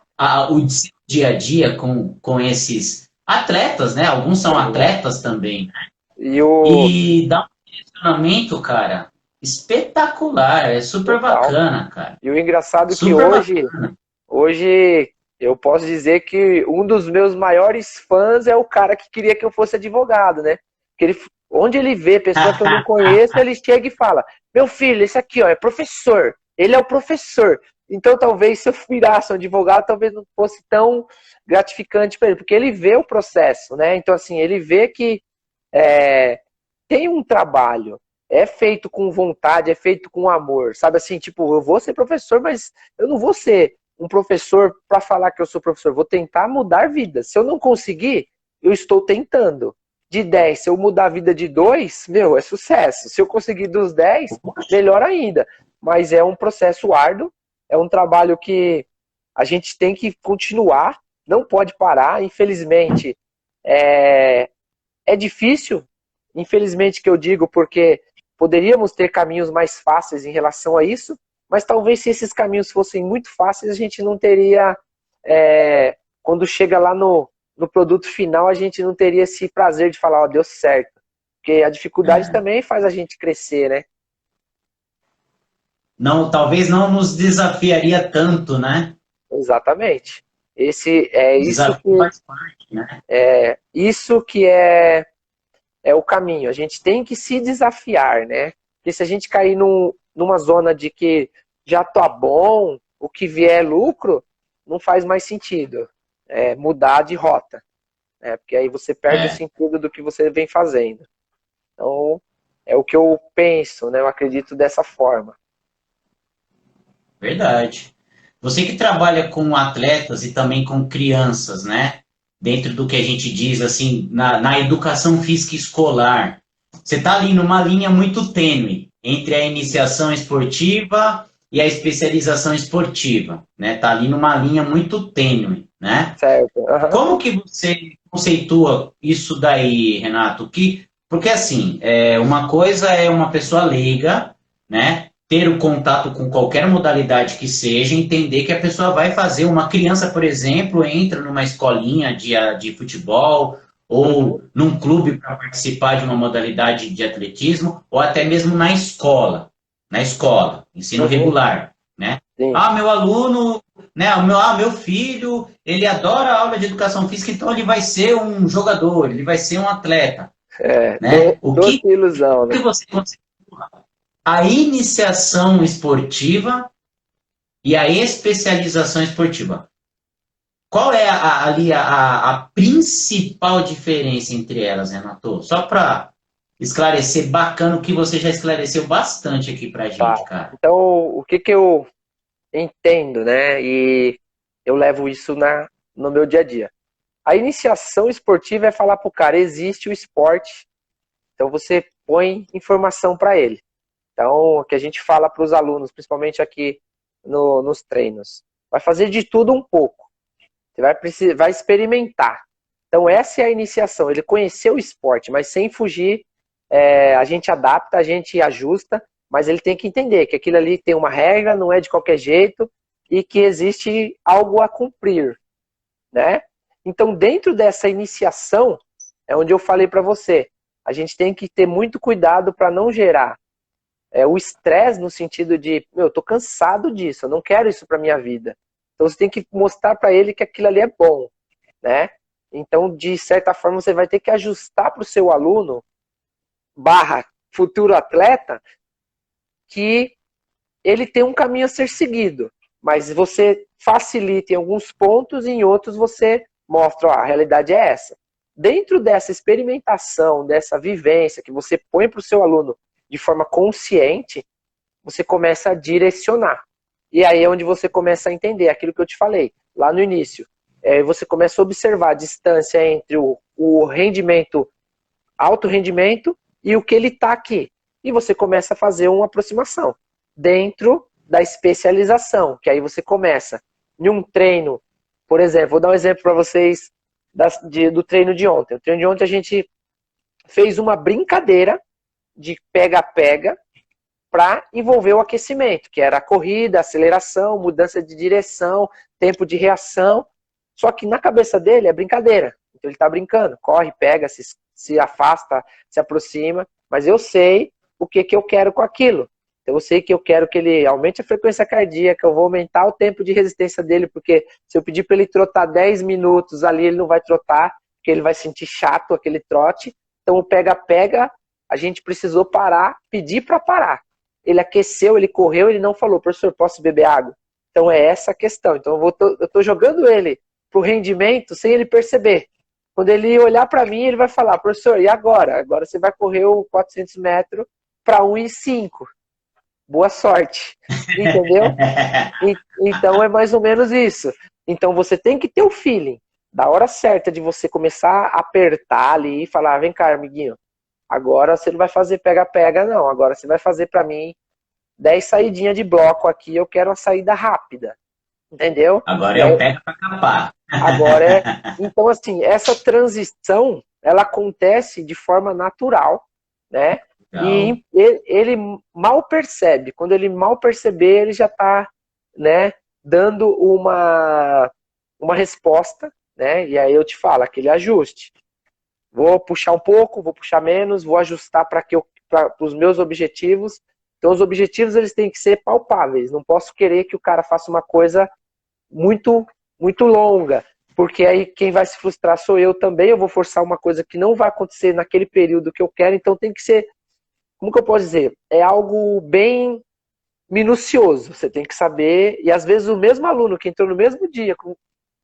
Speaker 1: dia a dia com esses atletas, né? Alguns são
Speaker 2: sim.
Speaker 1: atletas também, né?
Speaker 2: E o
Speaker 1: E dá um direcionamento, cara, espetacular, é super
Speaker 2: total.
Speaker 1: bacana, cara.
Speaker 2: E o engraçado é que
Speaker 1: Super bacana.
Speaker 2: hoje eu posso dizer que um dos meus maiores fãs é o cara que queria que eu fosse advogado, né? Que ele, onde ele vê pessoa que eu não conheço, ele chega e fala: Meu filho, esse aqui ó, é professor. Ele é o professor. Então talvez se eu virasse um advogado, talvez não fosse tão gratificante para ele, porque ele vê o processo, né? Então assim, ele vê que é, tem um trabalho, é feito com vontade, é feito com amor, sabe assim, tipo, eu vou ser professor, mas eu não vou ser um professor para falar que eu sou professor, vou tentar mudar vidas. Se eu não conseguir, eu estou tentando. De 10, se eu mudar a vida de 2, meu, é sucesso. Se eu conseguir dos 10, melhor ainda. Mas é um processo árduo, é um trabalho que a gente tem que continuar, não pode parar. Infelizmente, é, é difícil, infelizmente que eu digo, porque poderíamos ter caminhos mais fáceis em relação a isso, mas talvez se esses caminhos fossem muito fáceis, a gente não teria, quando chega lá no produto final, a gente não teria esse prazer de falar, ó, deu certo. Porque a dificuldade
Speaker 1: É,
Speaker 2: também faz a gente crescer, né?
Speaker 1: não, talvez não nos desafiaria tanto, né?
Speaker 2: Exatamente. Esse é
Speaker 1: O desafio faz parte, né?
Speaker 2: isso que é o caminho. A gente tem que se desafiar, né? Porque se a gente cair numa zona de que já tá bom, o que vier é lucro, não faz mais sentido. É mudar de rota, né? Porque aí você perde o
Speaker 1: É,
Speaker 2: sentido do que você vem fazendo. Então, é o que eu penso, né? Eu acredito dessa forma.
Speaker 1: verdade. Você que trabalha com atletas e também com crianças, né? Dentro do que a gente diz, assim, na educação física escolar, você está ali numa linha muito tênue entre a iniciação esportiva e a especialização esportiva, né? Está ali numa linha muito tênue, né?
Speaker 2: Certo? Aham.
Speaker 1: Como que você conceitua isso daí, Renato? Porque assim, uma coisa é uma pessoa leiga, né? Ter o contato com qualquer modalidade que seja, entender que a pessoa vai fazer. Uma criança, por exemplo, entra numa escolinha de futebol ou
Speaker 2: Uhum.
Speaker 1: num clube para participar de uma modalidade de atletismo, ou até mesmo na escola, ensino
Speaker 2: Uhum.
Speaker 1: regular, né?
Speaker 2: Sim.
Speaker 1: Ah, meu aluno, né? O meu filho, ele adora a aula de educação física, então ele vai ser um jogador, ele vai ser um atleta, né? O que,
Speaker 2: Doce ilusão,
Speaker 1: que
Speaker 2: né?
Speaker 1: você considera a iniciação esportiva e a especialização esportiva? Qual é ali a principal diferença entre elas, Renato? Só para esclarecer bacana o que você já esclareceu bastante aqui pra
Speaker 2: Tá.
Speaker 1: gente, cara.
Speaker 2: Então, o que que eu entendo, né? E eu levo isso no meu dia a dia. A iniciação esportiva é falar para o cara, existe o esporte, então você põe informação para ele. Então, o que a gente fala para os alunos, principalmente aqui nos treinos, vai fazer de tudo um pouco. Você vai experimentar. Então, essa é a iniciação, ele conheceu o esporte, mas sem fugir, a gente adapta, a gente ajusta, mas ele tem que entender que aquilo ali tem uma regra, não é de qualquer jeito, e que existe algo a cumprir, né? Então, dentro dessa iniciação, é onde eu falei para você. a gente tem que ter muito cuidado para não gerar o estresse no sentido de, eu tô cansado disso, eu não quero isso para minha vida. Então você tem que mostrar para ele que aquilo ali é bom, né? Então, de certa forma, você vai ter que ajustar para o seu aluno barra futuro atleta que ele tem um caminho a ser seguido, mas você facilita em alguns pontos e em outros você mostra, ó, a realidade é essa. Dentro dessa experimentação, dessa vivência que você põe para o seu aluno de forma consciente, você começa a direcionar. E aí é onde você começa a entender aquilo que eu te falei lá no início. Você começa a observar a distância entre o rendimento, alto rendimento, e o que ele está aqui. E você começa a fazer uma aproximação dentro da especialização, que aí você começa em um treino, por exemplo, vou dar um exemplo para vocês do treino de ontem. O treino de ontem a gente fez uma brincadeira de pega-pega para envolver o aquecimento, que era a corrida, aceleração, mudança de direção, tempo de reação. Só que na cabeça dele é brincadeira. Então ele está brincando, corre, pega, se afasta, se aproxima. Mas eu sei o que eu quero com aquilo. Então eu sei que eu quero que ele aumente a frequência cardíaca, eu vou aumentar o tempo de resistência dele, porque se eu pedir para ele trotar 10 minutos ali, ele não vai trotar, porque ele vai sentir chato aquele trote. Então o pega-pega, a gente precisou parar, pedir para parar. Ele aqueceu, ele correu, ele não falou, professor, posso beber água? Então é essa a questão. Então eu estou jogando ele para o rendimento sem ele perceber. Quando ele olhar para mim, ele vai falar, professor, e agora? Agora você vai correr o 400 metros para 1,5. Boa sorte. Entendeu? Então é mais ou menos isso. Então você tem que ter o feeling da hora certa de você começar a apertar ali e falar, vem cá, amiguinho, agora você não vai fazer pega-pega, não. Agora você vai fazer para mim 10 saidinhas de bloco aqui, eu quero uma saída rápida. Entendeu?
Speaker 1: Agora eu pego para capar.
Speaker 2: Agora Então, assim, essa transição, ela acontece de forma natural, né? Legal. E ele mal percebe. Quando ele mal perceber, ele já está, né, dando uma resposta, né? E aí eu te falo, aquele ajuste. Vou puxar um pouco, vou puxar menos, vou ajustar para os meus objetivos. Então, os objetivos eles têm que ser palpáveis. Não posso querer que o cara faça uma coisa muito, muito longa, porque aí quem vai se frustrar sou eu também. Eu vou forçar uma coisa que não vai acontecer naquele período que eu quero. Então, tem que ser, como que eu posso dizer? É algo bem minucioso. Você tem que saber. E às vezes o mesmo aluno que entrou no mesmo dia,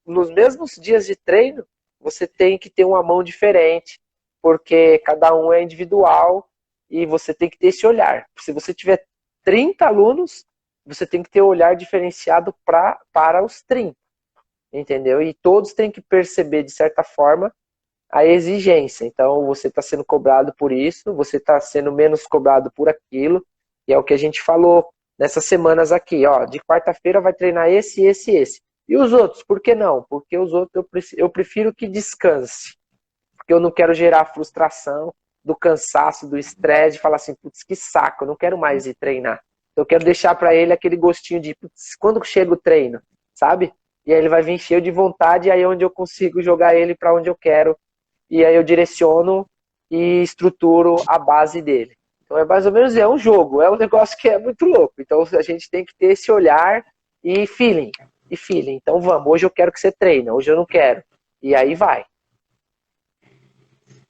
Speaker 2: nos mesmos dias de treino, você tem que ter uma mão diferente, porque cada um é individual e você tem que ter esse olhar. Se você tiver 30 alunos, você tem que ter um olhar diferenciado para os 30, entendeu? E todos têm que perceber, de certa forma, a exigência. Então, você está sendo cobrado por isso, você está sendo menos cobrado por aquilo, e é o que a gente falou nessas semanas aqui, ó, de quarta-feira vai treinar esse, esse, esse. E os outros, por que não? Porque os outros eu prefiro que descanse. Porque eu não quero gerar frustração do cansaço, do estresse, de falar assim, putz, que saco, eu não quero mais ir treinar. Eu quero deixar para ele aquele gostinho de, putz, quando chega o treino, sabe? E aí ele vai vir cheio de vontade, e aí é onde eu consigo jogar ele para onde eu quero. E aí eu direciono e estruturo a base dele. Então é mais ou menos, é um jogo, é um negócio que é muito louco. Então a gente tem que ter esse olhar e feeling. Então vamos, hoje eu quero que você treine, hoje eu não quero. E aí vai.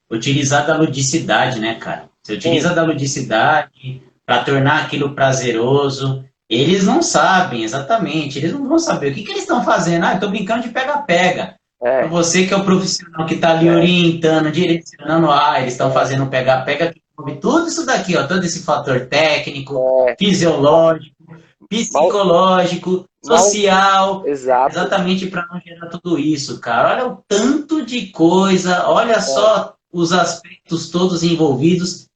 Speaker 1: Utilizar da ludicidade, né, cara? Você utiliza da ludicidade para tornar aquilo prazeroso. Eles não sabem exatamente, eles não vão saber o que eles estão fazendo. Ah, eu tô brincando de pega-pega. É. Você que é o profissional que está ali orientando, direcionando, eles estão fazendo pega-pega, que envolve tudo isso daqui, ó, todo esse fator técnico, fisiológico, psicológico, social, exatamente para não gerar tudo isso, cara. Olha o tanto de coisa, olha só os aspectos todos envolvidos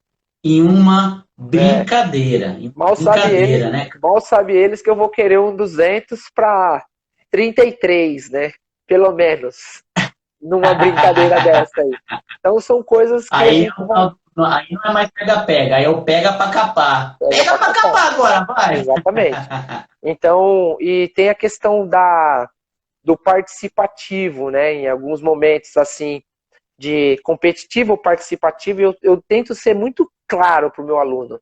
Speaker 1: em uma brincadeira.
Speaker 2: Mal sabe eles que eu vou querer um 200 para 33, né? Pelo menos, numa brincadeira dessa aí. Então são coisas que
Speaker 1: aí não é mais pega-pega, aí eu pega pra capar. Pega pra capar agora, vai!
Speaker 2: Exatamente. Então, e tem a questão do participativo, né? Em alguns momentos, assim, de competitivo ou participativo, eu tento ser muito claro para o meu aluno.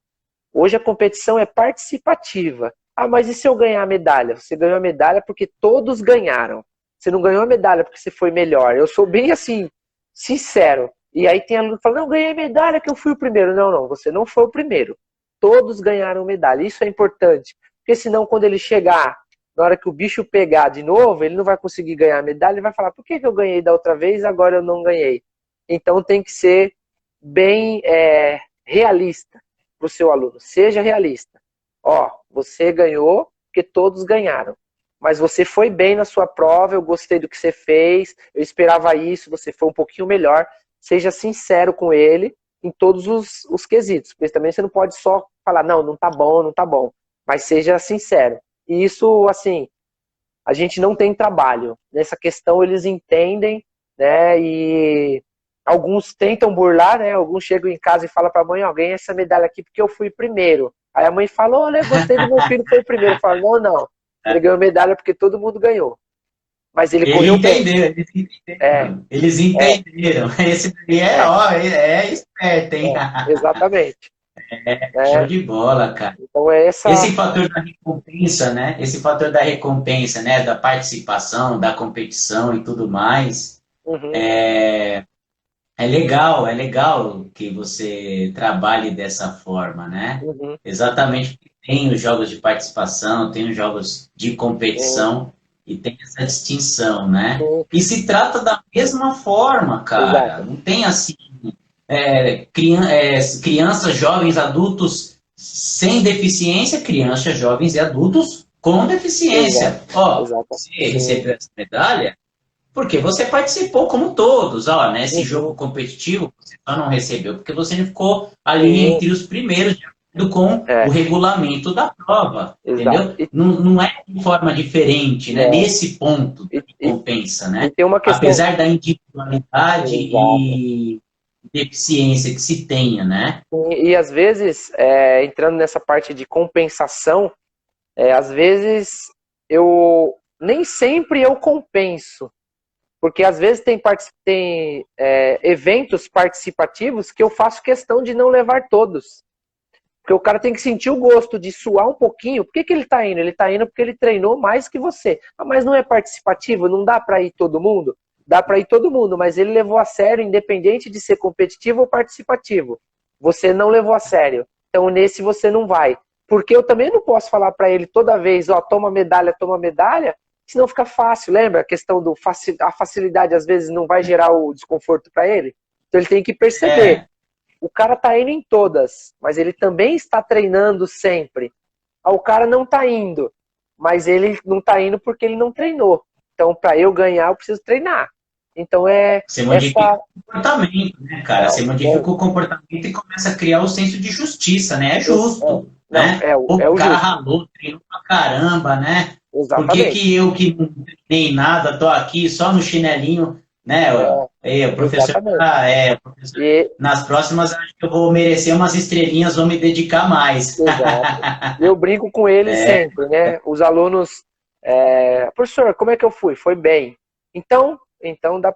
Speaker 2: Hoje a competição é participativa. Ah, mas e se eu ganhar a medalha? Você ganhou a medalha porque todos ganharam. Você não ganhou a medalha porque você foi melhor. Eu sou bem assim, sincero. E aí tem aluno que fala, não, ganhei medalha que eu fui o primeiro. Não, não, você não foi o primeiro. Todos ganharam medalha. Isso é importante. Porque senão quando ele chegar, na hora que o bicho pegar de novo, ele não vai conseguir ganhar a medalha, ele vai falar, por que eu ganhei da outra vez e agora eu não ganhei? Então tem que ser bem realista para o seu aluno. Seja realista. Ó, você ganhou porque todos ganharam. Mas você foi bem na sua prova, eu gostei do que você fez, eu esperava isso, você foi um pouquinho melhor. Seja sincero com ele em todos os quesitos. Porque também você não pode só falar, não, não tá bom, não tá bom. Mas seja sincero. E isso, assim, a gente não tem trabalho. Nessa questão eles entendem, né? E alguns tentam burlar, né? Alguns chegam em casa e falam para a mãe, ó, ganhei essa medalha aqui porque eu fui primeiro. Aí a mãe fala, olha, gostei do meu filho, foi o primeiro. Eu falo, não, não. Ele ganhou medalha porque todo mundo ganhou. Mas ele correu bem.
Speaker 1: Eles entenderam. Eles entenderam. Esse daí é esperto, hein?
Speaker 2: Exatamente.
Speaker 1: Show de bola, cara.
Speaker 2: Então é essa...
Speaker 1: Esse fator da recompensa, né? Esse fator da recompensa, né? Da participação, da competição e tudo mais.
Speaker 2: Uhum.
Speaker 1: É legal que você trabalhe dessa forma, né?
Speaker 2: Uhum.
Speaker 1: Exatamente porque tem os jogos de participação, tem os jogos de competição e tem essa distinção, né? E se trata da mesma forma, cara.
Speaker 2: Exato.
Speaker 1: Não tem assim crianças, jovens, adultos sem deficiência, crianças, jovens e adultos com deficiência. Ó, você recebeu essa medalha porque você participou como todos. Ó, nesse jogo competitivo, você só não recebeu porque você não ficou ali entre os primeiros, de acordo com o regulamento da prova. Entendeu? Não é de forma diferente, né? Nesse ponto de recompensa, né?
Speaker 2: Tem uma questão...
Speaker 1: Apesar da individualidade e deficiência que se tenha, né?
Speaker 2: E às vezes, entrando nessa parte de compensação, às vezes nem sempre eu compenso. Porque às vezes tem eventos participativos que eu faço questão de não levar todos. Porque o cara tem que sentir o gosto de suar um pouquinho. Por que ele está indo? Ele está indo porque ele treinou mais que você. Ah, mas não é participativo? Não dá para ir todo mundo? Dá para ir todo mundo, mas ele levou a sério, independente de ser competitivo ou participativo. Você não levou a sério. Então nesse você não vai. Porque eu também não posso falar para ele toda vez, ó, toma medalha, senão fica fácil, lembra? A questão a facilidade às vezes não vai gerar o desconforto para ele. Então ele tem que perceber. O cara tá indo em todas, mas ele também está treinando sempre. O cara não tá indo, mas ele não tá indo porque ele não treinou. Então para eu ganhar eu preciso treinar. Então
Speaker 1: Você modifica o comportamento, né, cara? Você modifica o comportamento e começa a criar o senso de justiça, né? É justo. Né?
Speaker 2: O
Speaker 1: cara
Speaker 2: justo.
Speaker 1: ralou, treinou pra caramba, né?
Speaker 2: Exatamente.
Speaker 1: Por que eu que não treinei nada, tô aqui só no chinelinho, né? O professor, nas próximas acho que eu vou merecer umas estrelinhas, vou me dedicar mais.
Speaker 2: Exato. Eu brinco com ele sempre, né? Os alunos, professor, como é que eu fui? Foi bem. Então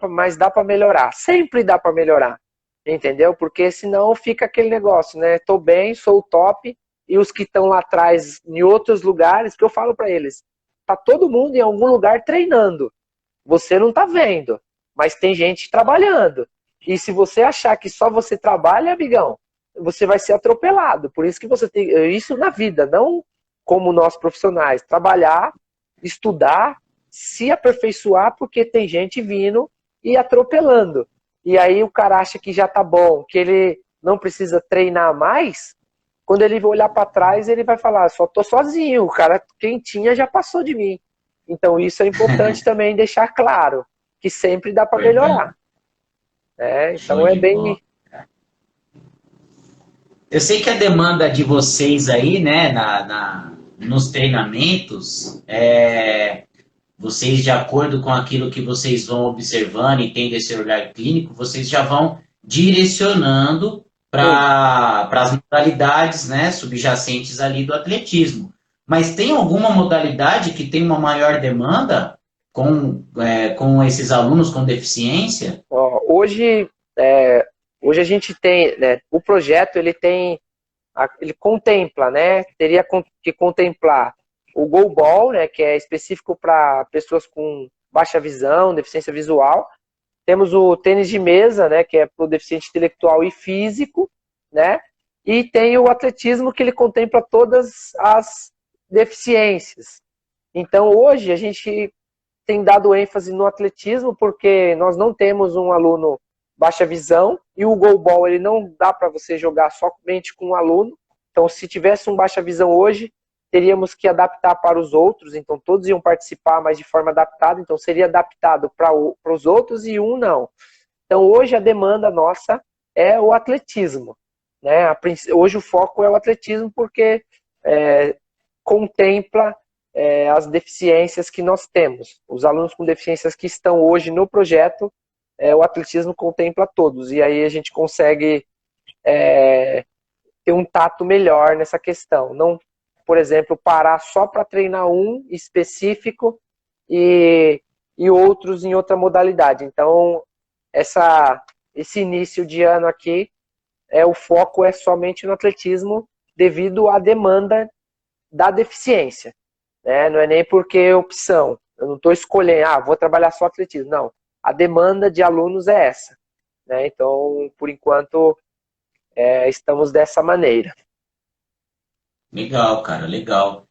Speaker 2: mas dá para melhorar. Sempre dá para melhorar, entendeu? Porque senão fica aquele negócio, né? Tô bem, sou o top, e os que estão lá atrás, em outros lugares, que eu falo para eles, tá todo mundo em algum lugar treinando. Você não tá vendo, mas tem gente trabalhando. E se você achar que só você trabalha, amigão, você vai ser atropelado. Por isso que você tem isso na vida, não como nós profissionais, trabalhar, estudar, se aperfeiçoar, porque tem gente vindo e atropelando. E aí o cara acha que já tá bom, que ele não precisa treinar mais. Quando ele olhar para trás, ele vai falar, só tô sozinho, o cara, quem tinha já passou de mim. Então isso é importante também deixar claro, que sempre dá para melhorar. Então é bem...
Speaker 1: Eu sei que a demanda de vocês aí, né, nos treinamentos, vocês, de acordo com aquilo que vocês vão observando e tendo esse olhar clínico, vocês já vão direcionando para as modalidades, né, subjacentes ali do atletismo. Mas tem alguma modalidade que tem uma maior demanda com esses alunos com deficiência?
Speaker 2: Hoje Hoje a gente tem, né, o projeto ele contempla, né, teria que contemplar o goalball, né, que é específico para pessoas com baixa visão, deficiência visual. Temos o tênis de mesa, né, que é para o deficiente intelectual e físico, né, e tem o atletismo, que ele contempla todas as deficiências. Então, hoje, a gente tem dado ênfase no atletismo, porque nós não temos um aluno baixa visão, e o goalball ele não dá para você jogar somente com um aluno. Então, se tivesse um baixa visão hoje, teríamos que adaptar para os outros, então todos iam participar, mas de forma adaptada, então seria adaptado para os outros e um não. Então, hoje a demanda nossa é o atletismo, né? Hoje o foco é o atletismo, porque contempla as deficiências que nós temos. Os alunos com deficiências que estão hoje no projeto, o atletismo contempla todos, e aí a gente consegue ter um tato melhor nessa questão. Não, por exemplo, parar só para treinar um específico e outros em outra modalidade. Então, esse início de ano aqui, o foco é somente no atletismo, devido à demanda da deficiência. Né? Não é nem porque é opção. Eu não estou escolhendo, vou trabalhar só atletismo. Não. A demanda de alunos é essa. Né? Então, por enquanto, estamos dessa maneira.
Speaker 1: Legal, cara, legal.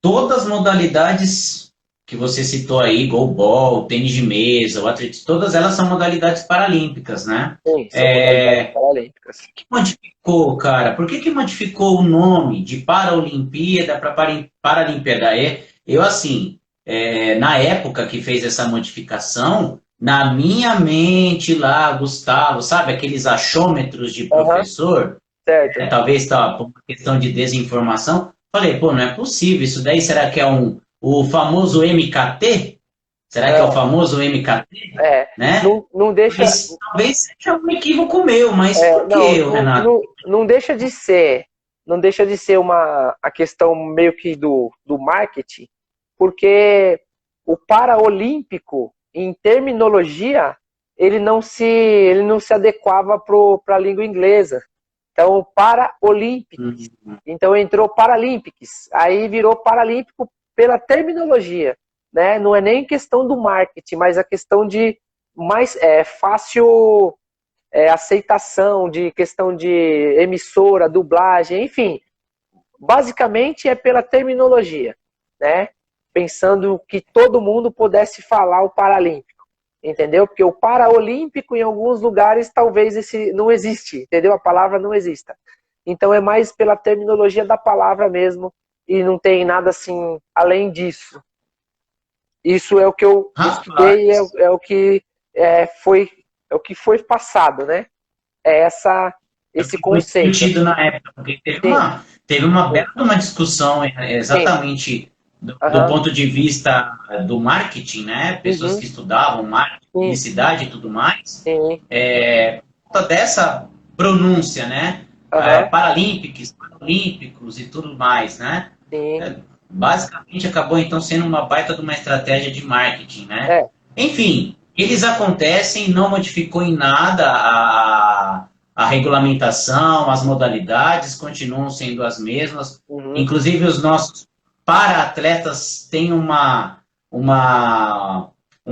Speaker 1: Todas as modalidades que você citou aí, goalball, tênis de mesa, o atletismo, todas elas são modalidades paralímpicas, né?
Speaker 2: Sim, são modalidades paralímpicas.
Speaker 1: O que modificou, cara? Por que modificou o nome de Paraolimpíada para Paralimpíada? Eu, assim, na época que fez essa modificação, na minha mente lá, Gustavo, sabe, aqueles achômetros de professor,
Speaker 2: certo.
Speaker 1: Talvez por uma questão de desinformação, falei, pô, não é possível, isso daí será que é o famoso MKT? Será que é o famoso MKT? Né?
Speaker 2: Não deixa...
Speaker 1: Talvez seja um equívoco meu, mas por que, Renato?
Speaker 2: Não deixa de ser, a questão meio que do marketing, porque o paraolímpico, em terminologia, ele não se adequava para a língua inglesa. Então, Paralympics. Então, entrou Paralympics. Aí virou Paralímpico pela terminologia. Né? Não é nem questão do marketing, mas a questão de mais fácil aceitação, de questão de emissora, dublagem, enfim. Basicamente é pela terminologia. Né? Pensando que todo mundo pudesse falar o Paralímpico. Entendeu? Porque o paraolímpico, em alguns lugares, talvez esse não existe, entendeu? A palavra não exista. Então é mais pela terminologia da palavra mesmo, e não tem nada assim além disso. Isso é o que eu estudei, é o que foi passado, né? Esse conceito.
Speaker 1: Foi discutido na época, porque teve uma bela discussão exatamente do ponto de vista do marketing, né? Pessoas que estudavam marketing, publicidade e tudo mais, por conta dessa pronúncia, né? Paralímpicos e tudo mais, né? Basicamente acabou então sendo uma baita de uma estratégia de marketing, né? Enfim, eles acontecem, não modificou em nada a regulamentação, as modalidades continuam sendo as mesmas, inclusive os nossos para-atletas têm um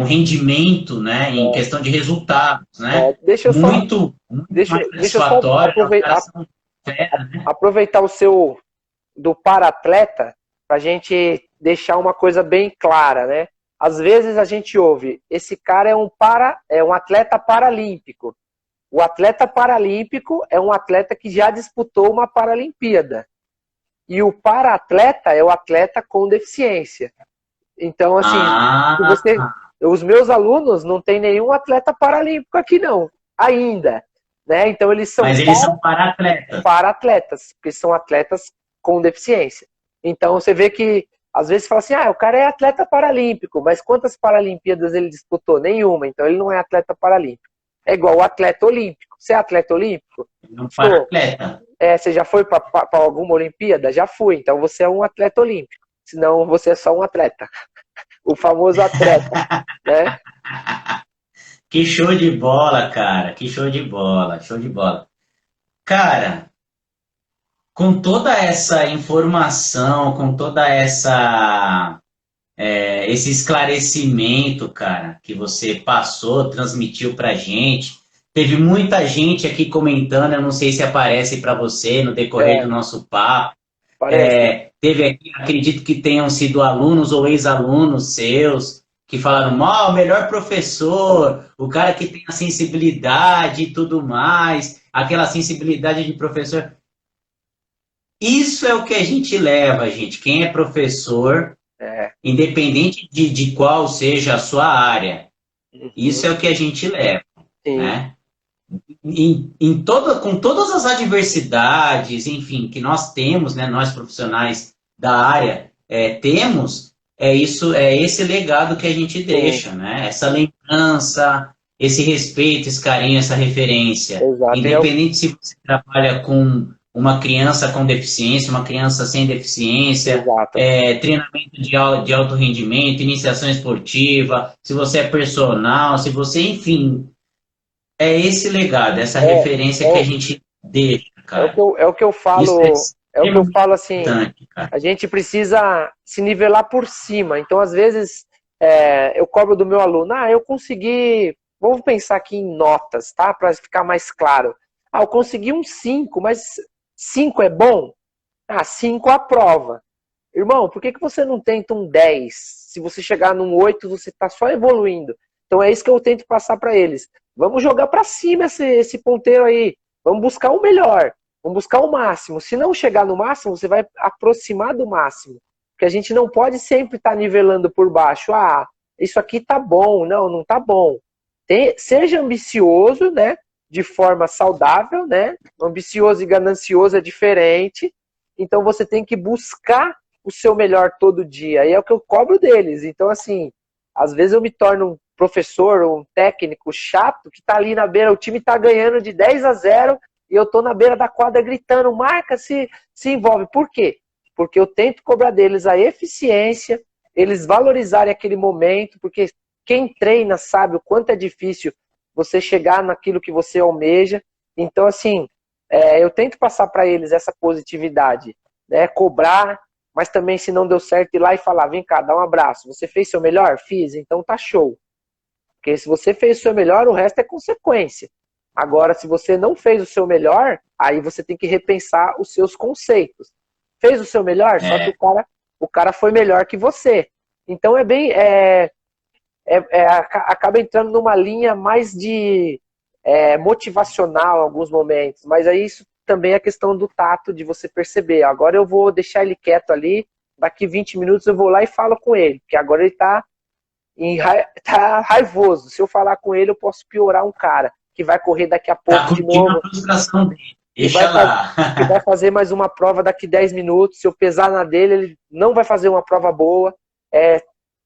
Speaker 1: rendimento, né, em questão de resultados, né? Muito mais satisfatório.
Speaker 2: Aproveitar o seu do para-atleta para a gente deixar uma coisa bem clara, né? Às vezes a gente ouve, esse cara é um atleta paralímpico. O atleta paralímpico é um atleta que já disputou uma Paralimpíada. E o para-atleta é o atleta com deficiência. Então, assim, os meus alunos não tem nenhum atleta paralímpico aqui, não, ainda. Né? Então, eles são
Speaker 1: para-atletas.
Speaker 2: Para-atletas, porque são atletas com deficiência. Então, você vê que, às vezes, fala assim, o cara é atleta paralímpico, mas quantas Paralimpíadas ele disputou? Nenhuma, então ele não é atleta paralímpico. É igual o atleta olímpico. Você é atleta olímpico?
Speaker 1: Não para-atleta.
Speaker 2: Você já foi para alguma Olimpíada? Já fui. Então você é um atleta olímpico. Senão você é só um atleta. O famoso atleta. Né?
Speaker 1: Que show de bola, cara. Que show de bola, show de bola. Cara, com toda essa informação, com toda esse esclarecimento, cara, que você passou, transmitiu pra gente. Teve muita gente aqui comentando, eu não sei se aparece para você no decorrer do
Speaker 2: É,
Speaker 1: nosso papo.
Speaker 2: parece.
Speaker 1: Teve aqui, acredito que tenham sido alunos ou ex-alunos seus que falaram, mal, o melhor professor, o cara que tem a sensibilidade e tudo mais, aquela sensibilidade de professor. Isso é o que a gente leva, gente. Quem é professor,
Speaker 2: É.
Speaker 1: independente de qual seja a sua área,
Speaker 2: Uhum.
Speaker 1: isso é o que a gente leva,
Speaker 2: Sim,
Speaker 1: né? Com todas as adversidades, enfim, que nós temos, né, nós profissionais da área temos, é esse legado que a gente
Speaker 2: sim,
Speaker 1: deixa, né? Essa lembrança, esse respeito, esse carinho, essa referência.
Speaker 2: exato.
Speaker 1: Independente se você trabalha com uma criança com deficiência, uma criança sem deficiência,
Speaker 2: Exato.
Speaker 1: treinamento de alto rendimento, iniciação esportiva, se você é personal, se você, enfim, é esse legado, essa
Speaker 2: É,
Speaker 1: referência
Speaker 2: é,
Speaker 1: que a
Speaker 2: o-
Speaker 1: gente deixa, cara.
Speaker 2: é o que eu
Speaker 1: Isso é
Speaker 2: falo, é o que eu
Speaker 1: extremamente
Speaker 2: falo assim,
Speaker 1: importante, cara.
Speaker 2: a gente precisa se nivelar por cima. Então, às vezes, eu cobro do meu aluno, eu consegui, vamos pensar aqui em notas, tá? Para ficar mais claro. Eu consegui um 5, mas 5 é bom? 5 aprova. Irmão, por que você não tenta um 10? Se você chegar num 8, você está só evoluindo. Então é isso que eu tento passar para eles. Vamos jogar para cima esse ponteiro aí. Vamos buscar o melhor. Vamos buscar o máximo. Se não chegar no máximo, você vai aproximar do máximo. Porque a gente não pode sempre estar nivelando por baixo. Isso aqui tá bom. Não, não tá bom. Seja ambicioso, né? De forma saudável, né? Ambicioso e ganancioso é diferente. Então você tem que buscar o seu melhor todo dia. E é o que eu cobro deles. Então, assim, às vezes eu me torno um professor, um técnico chato que tá ali na beira, o time tá ganhando de 10-0 e eu tô na beira da quadra gritando, marca, se envolve. Por quê? Porque eu tento cobrar deles a eficiência, eles valorizarem aquele momento, porque quem treina sabe o quanto é difícil você chegar naquilo que você almeja. Então, assim, eu tento passar para eles essa positividade, né? Cobrar, mas também se não deu certo ir lá e falar, vem cá, dá um abraço. Você fez seu melhor? Fiz, então tá show. Porque se você fez o seu melhor, o resto é consequência. Agora, se você não fez o seu melhor, aí você tem que repensar os seus conceitos. Fez o seu melhor, só que
Speaker 1: É,
Speaker 2: o cara foi melhor que você. Então é bem. Acaba entrando numa linha mais de motivacional em alguns momentos. Mas aí isso também é questão do tato, de você perceber. Agora eu vou deixar ele quieto ali, daqui 20 minutos eu vou lá e falo com ele, porque agora ele tá raivoso. Se eu falar com ele, eu posso piorar um cara que vai correr daqui a
Speaker 1: tá
Speaker 2: pouco de
Speaker 1: curtindo a
Speaker 2: novo,
Speaker 1: frustração dele.
Speaker 2: que vai,
Speaker 1: Deixa lá.
Speaker 2: que vai fazer mais uma prova daqui 10 minutos. Se eu pesar na dele, ele não vai fazer uma prova boa.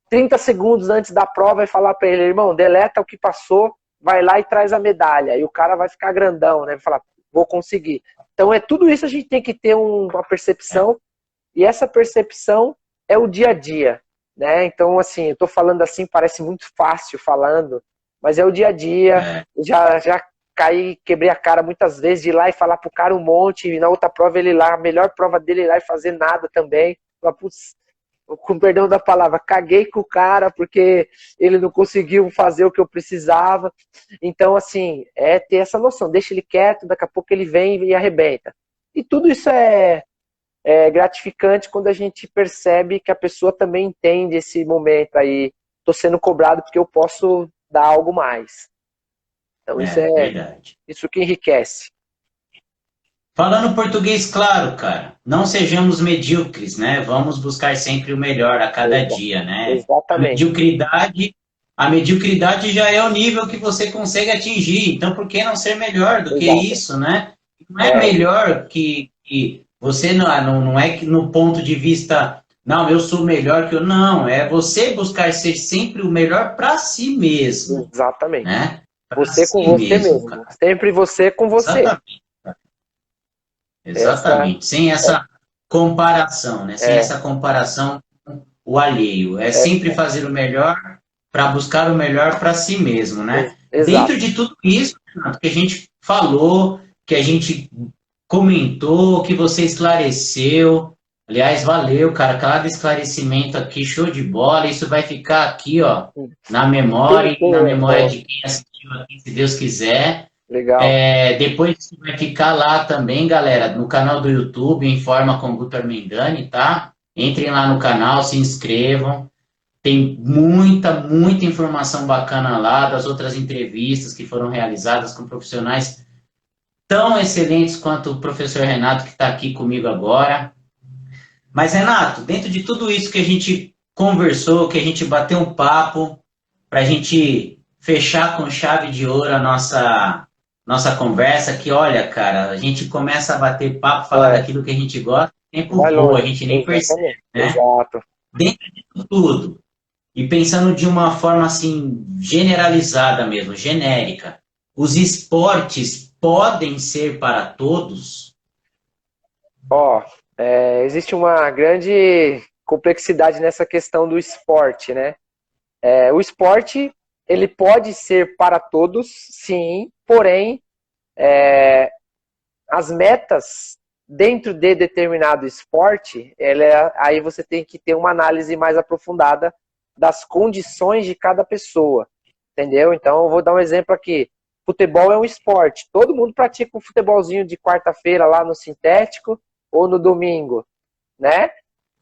Speaker 2: 30 segundos antes da prova e falar para ele, irmão, deleta o que passou, vai lá e traz a medalha. E o cara vai ficar grandão, né? Vai falar, vou conseguir. Então tudo isso a gente tem que ter uma percepção, e essa percepção é o dia a dia, né? Então, assim, eu tô falando assim, parece muito fácil falando, mas é o dia a dia.
Speaker 1: É,
Speaker 2: Já caí, quebrei a cara muitas vezes de ir lá e falar pro cara um monte, e na outra prova ele lá, a melhor prova dele ir lá e fazer nada também. Falar, putz, com perdão da palavra, caguei com o cara porque ele não conseguiu fazer o que eu precisava. Então, assim, ter essa noção, deixa ele quieto, daqui a pouco ele vem e arrebenta. E tudo isso é gratificante quando a gente percebe que a pessoa também entende esse momento aí, tô sendo cobrado porque eu posso dar algo mais. Então,
Speaker 1: verdade.
Speaker 2: isso que enriquece.
Speaker 1: Falando português claro, cara, não sejamos medíocres, né? Vamos buscar sempre o melhor a cada
Speaker 2: Exa-
Speaker 1: dia, né? A
Speaker 2: Exatamente.
Speaker 1: mediocridade, a mediocridade já é o nível que você consegue atingir. Então, por que não ser melhor do que
Speaker 2: Exato.
Speaker 1: isso, né? Não é
Speaker 2: É,
Speaker 1: melhor que você não é que no ponto de vista, não, eu sou melhor que eu. Não, é você buscar ser sempre o melhor para si mesmo,
Speaker 2: exatamente.
Speaker 1: né? Para
Speaker 2: Você com
Speaker 1: si
Speaker 2: você
Speaker 1: mesmo,
Speaker 2: mesmo.
Speaker 1: cara.
Speaker 2: Sempre você com você.
Speaker 1: Exatamente.
Speaker 2: Essa
Speaker 1: Exatamente. Sem essa comparação, né? Sem
Speaker 2: é,
Speaker 1: essa comparação com o alheio. É
Speaker 2: é,
Speaker 1: sempre fazer o melhor para buscar o melhor para si mesmo, né?
Speaker 2: Exato.
Speaker 1: Dentro de tudo isso, Renato, que a gente falou, que a gente comentou, que você esclareceu. Aliás, valeu, cara. Cada esclarecimento aqui, show de bola. Isso vai ficar aqui, ó, na memória e na memória de quem assistiu aqui, se Deus quiser.
Speaker 2: Legal.
Speaker 1: Depois isso vai ficar lá também, galera, no canal do YouTube, Informa com Guto Mendani, tá? Entrem lá no canal, se inscrevam. Tem muita informação bacana lá, das outras entrevistas que foram realizadas com profissionais tão excelentes quanto o professor Renato, que está aqui comigo agora. Mas, Renato, dentro de tudo isso que a gente conversou, que a gente bateu um papo, para a gente fechar com chave de ouro a nossa conversa, que, olha, cara, a gente começa a bater papo, falar daquilo que a gente gosta, o tempo voa, a gente nem percebe, né?
Speaker 2: Exato.
Speaker 1: Dentro de tudo, e pensando de uma forma, assim, generalizada mesmo, genérica, os esportes podem ser para todos?
Speaker 2: Existe uma grande complexidade nessa questão do esporte, né? O esporte, ele pode ser para todos, sim, porém, as metas dentro de determinado esporte, aí você tem que ter uma análise mais aprofundada das condições de cada pessoa, entendeu? Então, eu vou dar um exemplo aqui. Futebol é um esporte. Todo mundo pratica um futebolzinho de quarta-feira lá no sintético ou no domingo, né?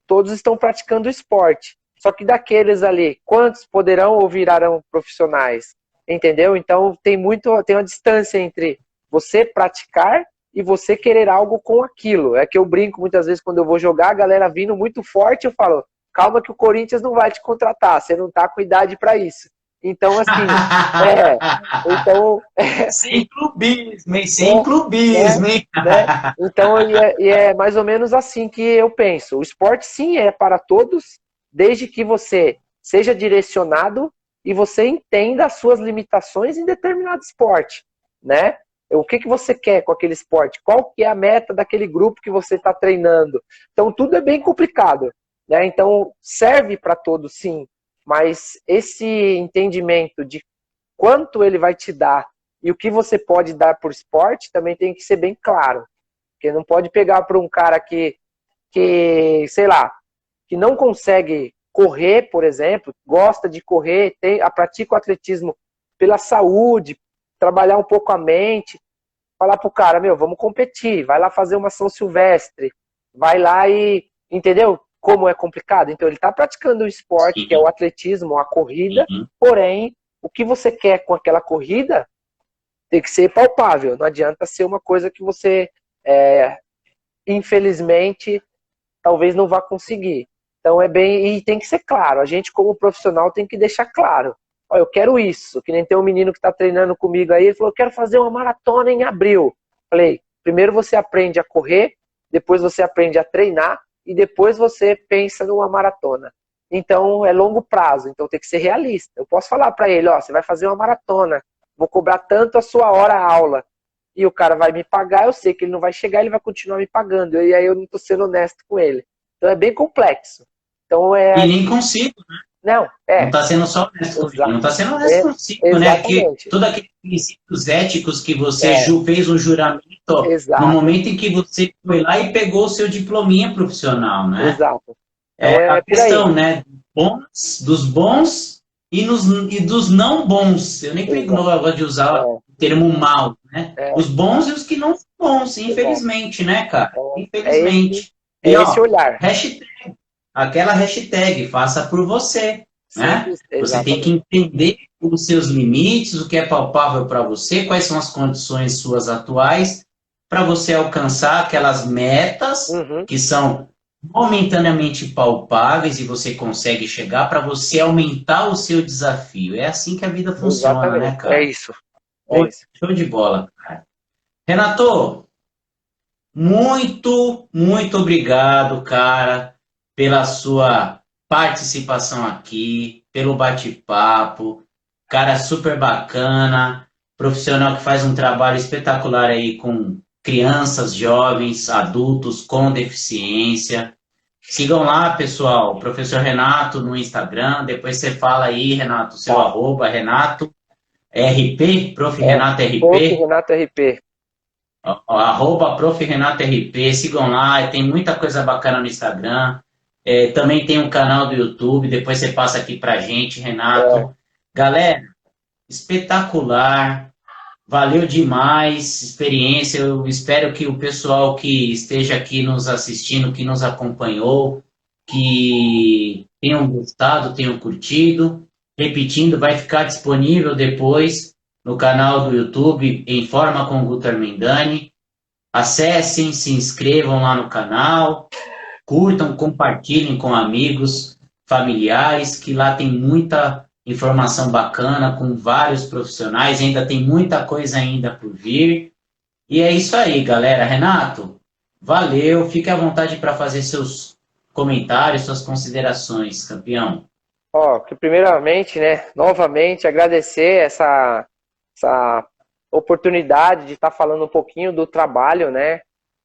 Speaker 2: Todos estão praticando o esporte. Só que daqueles ali, quantos poderão ou virarão profissionais? Entendeu? Então, tem uma distância entre você praticar e você querer algo com aquilo. É que eu brinco muitas vezes quando eu vou jogar, a galera vindo muito forte, eu falo, calma que o Corinthians não vai te contratar, você não tá com idade para isso. Então, assim,
Speaker 1: sem clubismo, hein? Sem clubismo, hein?
Speaker 2: Né? Então, é mais ou menos assim que eu penso. O esporte, sim, é para todos, desde que você seja direcionado e você entenda as suas limitações em determinado esporte, né? O que você quer com aquele esporte? Qual que é a meta daquele grupo que você está treinando? Então, tudo é bem complicado, né? Então, serve para todos, sim. Mas esse entendimento de quanto ele vai te dar e o que você pode dar por esporte também tem que ser bem claro. Porque não pode pegar para um cara que, sei lá, que não consegue correr, por exemplo, gosta de correr, pratica o atletismo pela saúde, trabalhar um pouco a mente, falar pro cara, vamos competir, vai lá fazer uma São Silvestre, vai lá e, entendeu? Como é complicado. Então ele está praticando o esporte, que é o atletismo, a corrida, porém, o que você quer com aquela corrida tem que ser palpável. Não adianta ser uma coisa que você, infelizmente, talvez não vá conseguir. Então e tem que ser claro. A gente, como profissional, tem que deixar claro. Ó, eu quero isso. Que nem tem um menino que está treinando comigo aí, ele falou, eu quero fazer uma maratona em abril. Falei, primeiro você aprende a correr, depois você aprende a treinar, e depois você pensa numa maratona. Então, é longo prazo, então tem que ser realista. Eu posso falar para ele, ó, você vai fazer uma maratona, vou cobrar tanto a sua hora aula, e o cara vai me pagar, eu sei que ele não vai chegar, ele vai continuar me pagando, e aí eu não estou sendo honesto com ele. Então, é bem complexo. Então,
Speaker 1: E nem consigo, né?
Speaker 2: Não,
Speaker 1: Não está sendo só honesto, não está sendo honesto consigo, né? Porque todos aqueles princípios éticos que você fez um juramento no momento em que você foi lá e pegou o seu diplominha profissional, né?
Speaker 2: Exato.
Speaker 1: É a questão, né? Dos bons e dos não bons. Eu nem gosto de usar o termo mal, né? Os bons e os que não são bons, infelizmente, né, cara? Infelizmente.
Speaker 2: Esse olhar.
Speaker 1: Aquela hashtag, faça por você, né? Você tem que entender os seus limites, o que é palpável para você, quais são as condições suas atuais, para você alcançar aquelas metas que são momentaneamente palpáveis e você consegue chegar para você aumentar o seu desafio. É assim que a vida funciona, né, cara?
Speaker 2: É isso.
Speaker 1: Show de bola, cara. Renato, muito obrigado, cara, pela sua participação aqui, pelo bate-papo, cara super bacana, profissional que faz um trabalho espetacular aí com crianças, jovens, adultos com deficiência, Sigam lá, pessoal, professor Renato no Instagram. Depois você fala aí, Renato, seu arroba, Renato RP, Prof. Renato
Speaker 2: Prof.
Speaker 1: RP.
Speaker 2: Renato RP.
Speaker 1: Arroba Prof. Renato RP, sigam lá, tem muita coisa bacana no Instagram. Também tem um canal do YouTube, depois você passa aqui pra gente, Renato. Galera, espetacular. Valeu demais, experiência. Eu espero que o pessoal que esteja aqui nos assistindo, que nos acompanhou, que tenham gostado, tenham curtido. Repetindo, vai ficar disponível depois no canal do YouTube em Forma com Guto Mendani. Acessem, se inscrevam lá no canal, curtam, compartilhem com amigos, familiares, que lá tem muita informação bacana com vários profissionais, ainda tem muita coisa ainda por vir. E é isso aí, galera. Renato, valeu, fique à vontade para fazer seus comentários, suas considerações, campeão.
Speaker 2: Que primeiramente, né, novamente agradecer essa oportunidade de estar falando um pouquinho do trabalho, né,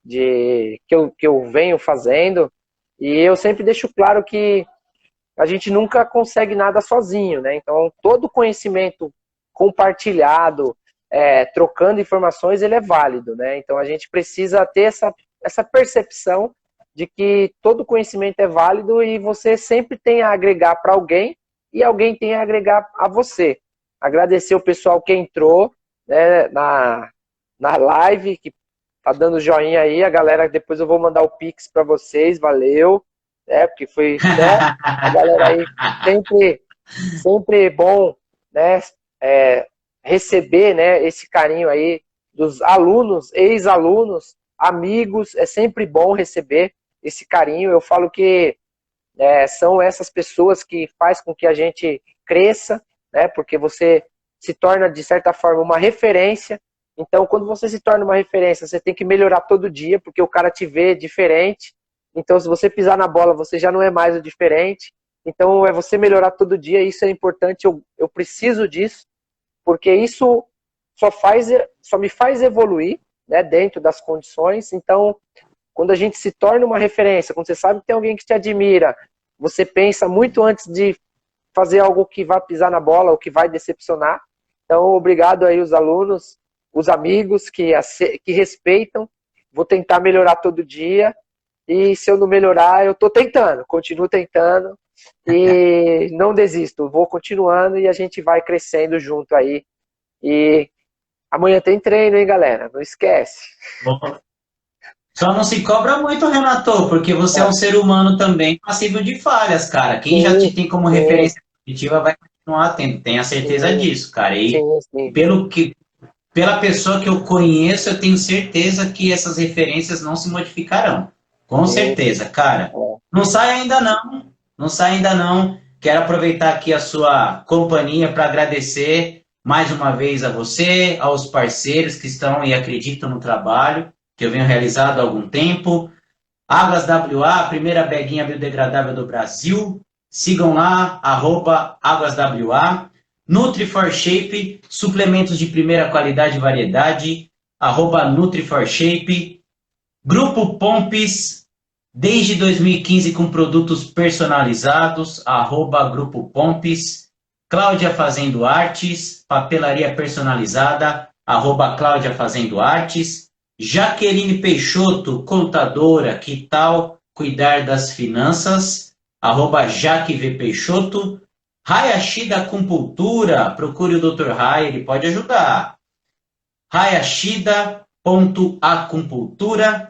Speaker 2: que eu venho fazendo. E eu sempre deixo claro que a gente nunca consegue nada sozinho, né? Então, todo conhecimento compartilhado, trocando informações, ele é válido, né? Então, a gente precisa ter essa percepção de que todo conhecimento é válido e você sempre tem a agregar para alguém e alguém tem a agregar a você. Agradecer o pessoal que entrou, né, na live, que tá dando joinha aí, a galera, depois eu vou mandar o Pix para vocês, valeu. Porque foi, né, a galera aí sempre bom, né, receber, né, esse carinho aí dos alunos, ex-alunos, amigos, é sempre bom receber esse carinho. Eu falo que são essas pessoas que faz com que a gente cresça, né, porque você se torna, de certa forma, uma referência. Então, quando você se torna uma referência, você tem que melhorar todo dia, porque o cara te vê diferente. Então, se você pisar na bola, você já não é mais o diferente. Então, é você melhorar todo dia, isso é importante, eu preciso disso, porque isso só me faz evoluir, né, dentro das condições. Então, quando a gente se torna uma referência, quando você sabe que tem alguém que te admira, você pensa muito antes de fazer algo que vai pisar na bola ou que vai decepcionar. Então, obrigado aí os alunos, os amigos que respeitam. Vou tentar melhorar todo dia. E se eu não melhorar, eu estou tentando, continuo tentando e não desisto, vou continuando e a gente vai crescendo junto aí. E amanhã tem treino, hein, galera? Não esquece.
Speaker 1: Só não se cobra muito, Renato, porque você é um ser humano também passível de falhas, cara. Quem já te tem como referência positiva vai continuar tendo, tenha certeza disso, cara. E pela pessoa que eu conheço, eu tenho certeza que essas referências não se modificarão. Com certeza, cara. Não sai ainda não. Não sai ainda não. Quero aproveitar aqui a sua companhia para agradecer mais uma vez a você, aos parceiros que estão e acreditam no trabalho que eu venho realizando há algum tempo. Águas WA, a primeira beguinha biodegradável do Brasil. Sigam lá, @AguasWA. Nutri4Shape, suplementos de primeira qualidade e variedade, @Nutri4Shape. Grupo Pompis, desde 2015 com produtos personalizados, @Grupo Pompis. Cláudia Fazendo Artes, papelaria personalizada, @Cláudia Fazendo Artes. Jaqueline Peixoto, contadora, que tal cuidar das finanças, @JaqueVPeixoto. Hayashi da Acupuntura, procure o Dr. Hay, ele pode ajudar. hayashida.acupuntura.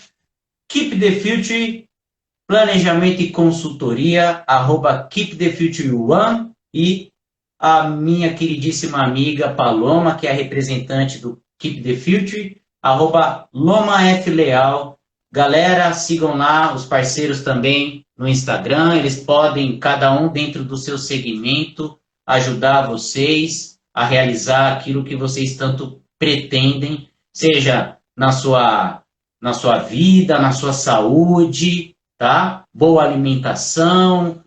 Speaker 1: Keep the Future, planejamento e consultoria, @Keep the Future One. E a minha queridíssima amiga Paloma, que é a representante do Keep the Future, @LomaFLeal. Galera, sigam lá os parceiros também no Instagram, eles podem, cada um dentro do seu segmento, ajudar vocês a realizar aquilo que vocês tanto pretendem, seja na sua vida, na sua saúde, tá? Boa alimentação,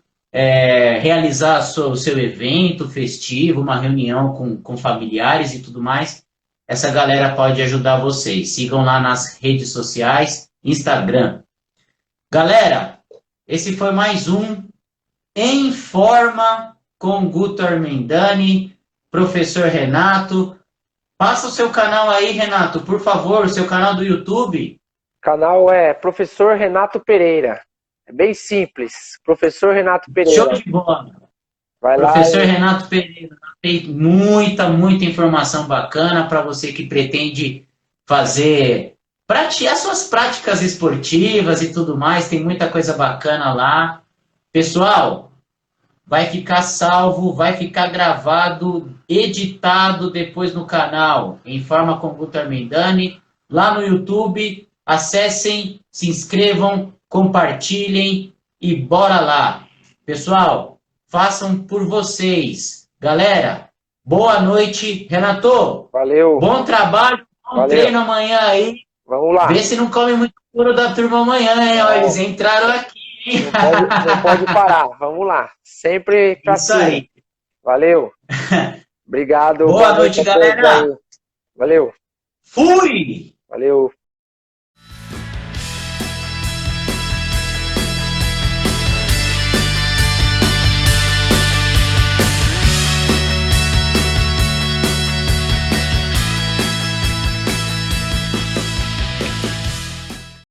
Speaker 1: realizar o seu evento festivo, uma reunião com familiares e tudo mais. Essa galera pode ajudar vocês. Sigam lá nas redes sociais, Instagram. Galera, Esse foi mais um Em Forma com Guto Armendani, professor Renato. Passa o seu canal aí, Renato, por favor, o seu canal do YouTube.
Speaker 2: O canal é Professor Renato Pereira. É bem simples. Professor Renato Pereira.
Speaker 1: Show de bola.
Speaker 2: Vai
Speaker 1: Professor
Speaker 2: lá.
Speaker 1: Renato Pereira, tem muita informação bacana para você que pretende fazer as suas práticas esportivas e tudo mais, tem muita coisa bacana lá. Pessoal, vai ficar salvo, vai ficar gravado, editado depois no canal, Em Forma com Guto Armendani, lá no YouTube. Acessem, se inscrevam, compartilhem e bora lá. Pessoal, façam por vocês. Galera, boa noite. Renato,
Speaker 2: Valeu.
Speaker 1: bom trabalho, bom treino amanhã aí.
Speaker 2: Vamos lá.
Speaker 1: Vê se não come muito couro da turma amanhã, hein? Ó, eles entraram aqui, hein?
Speaker 2: Não pode parar. Vamos lá. Sempre pra
Speaker 1: Isso
Speaker 2: cima.
Speaker 1: aí.
Speaker 2: Valeu. Obrigado.
Speaker 1: Boa noite, galera.
Speaker 2: Valeu.
Speaker 1: Fui!
Speaker 2: Valeu.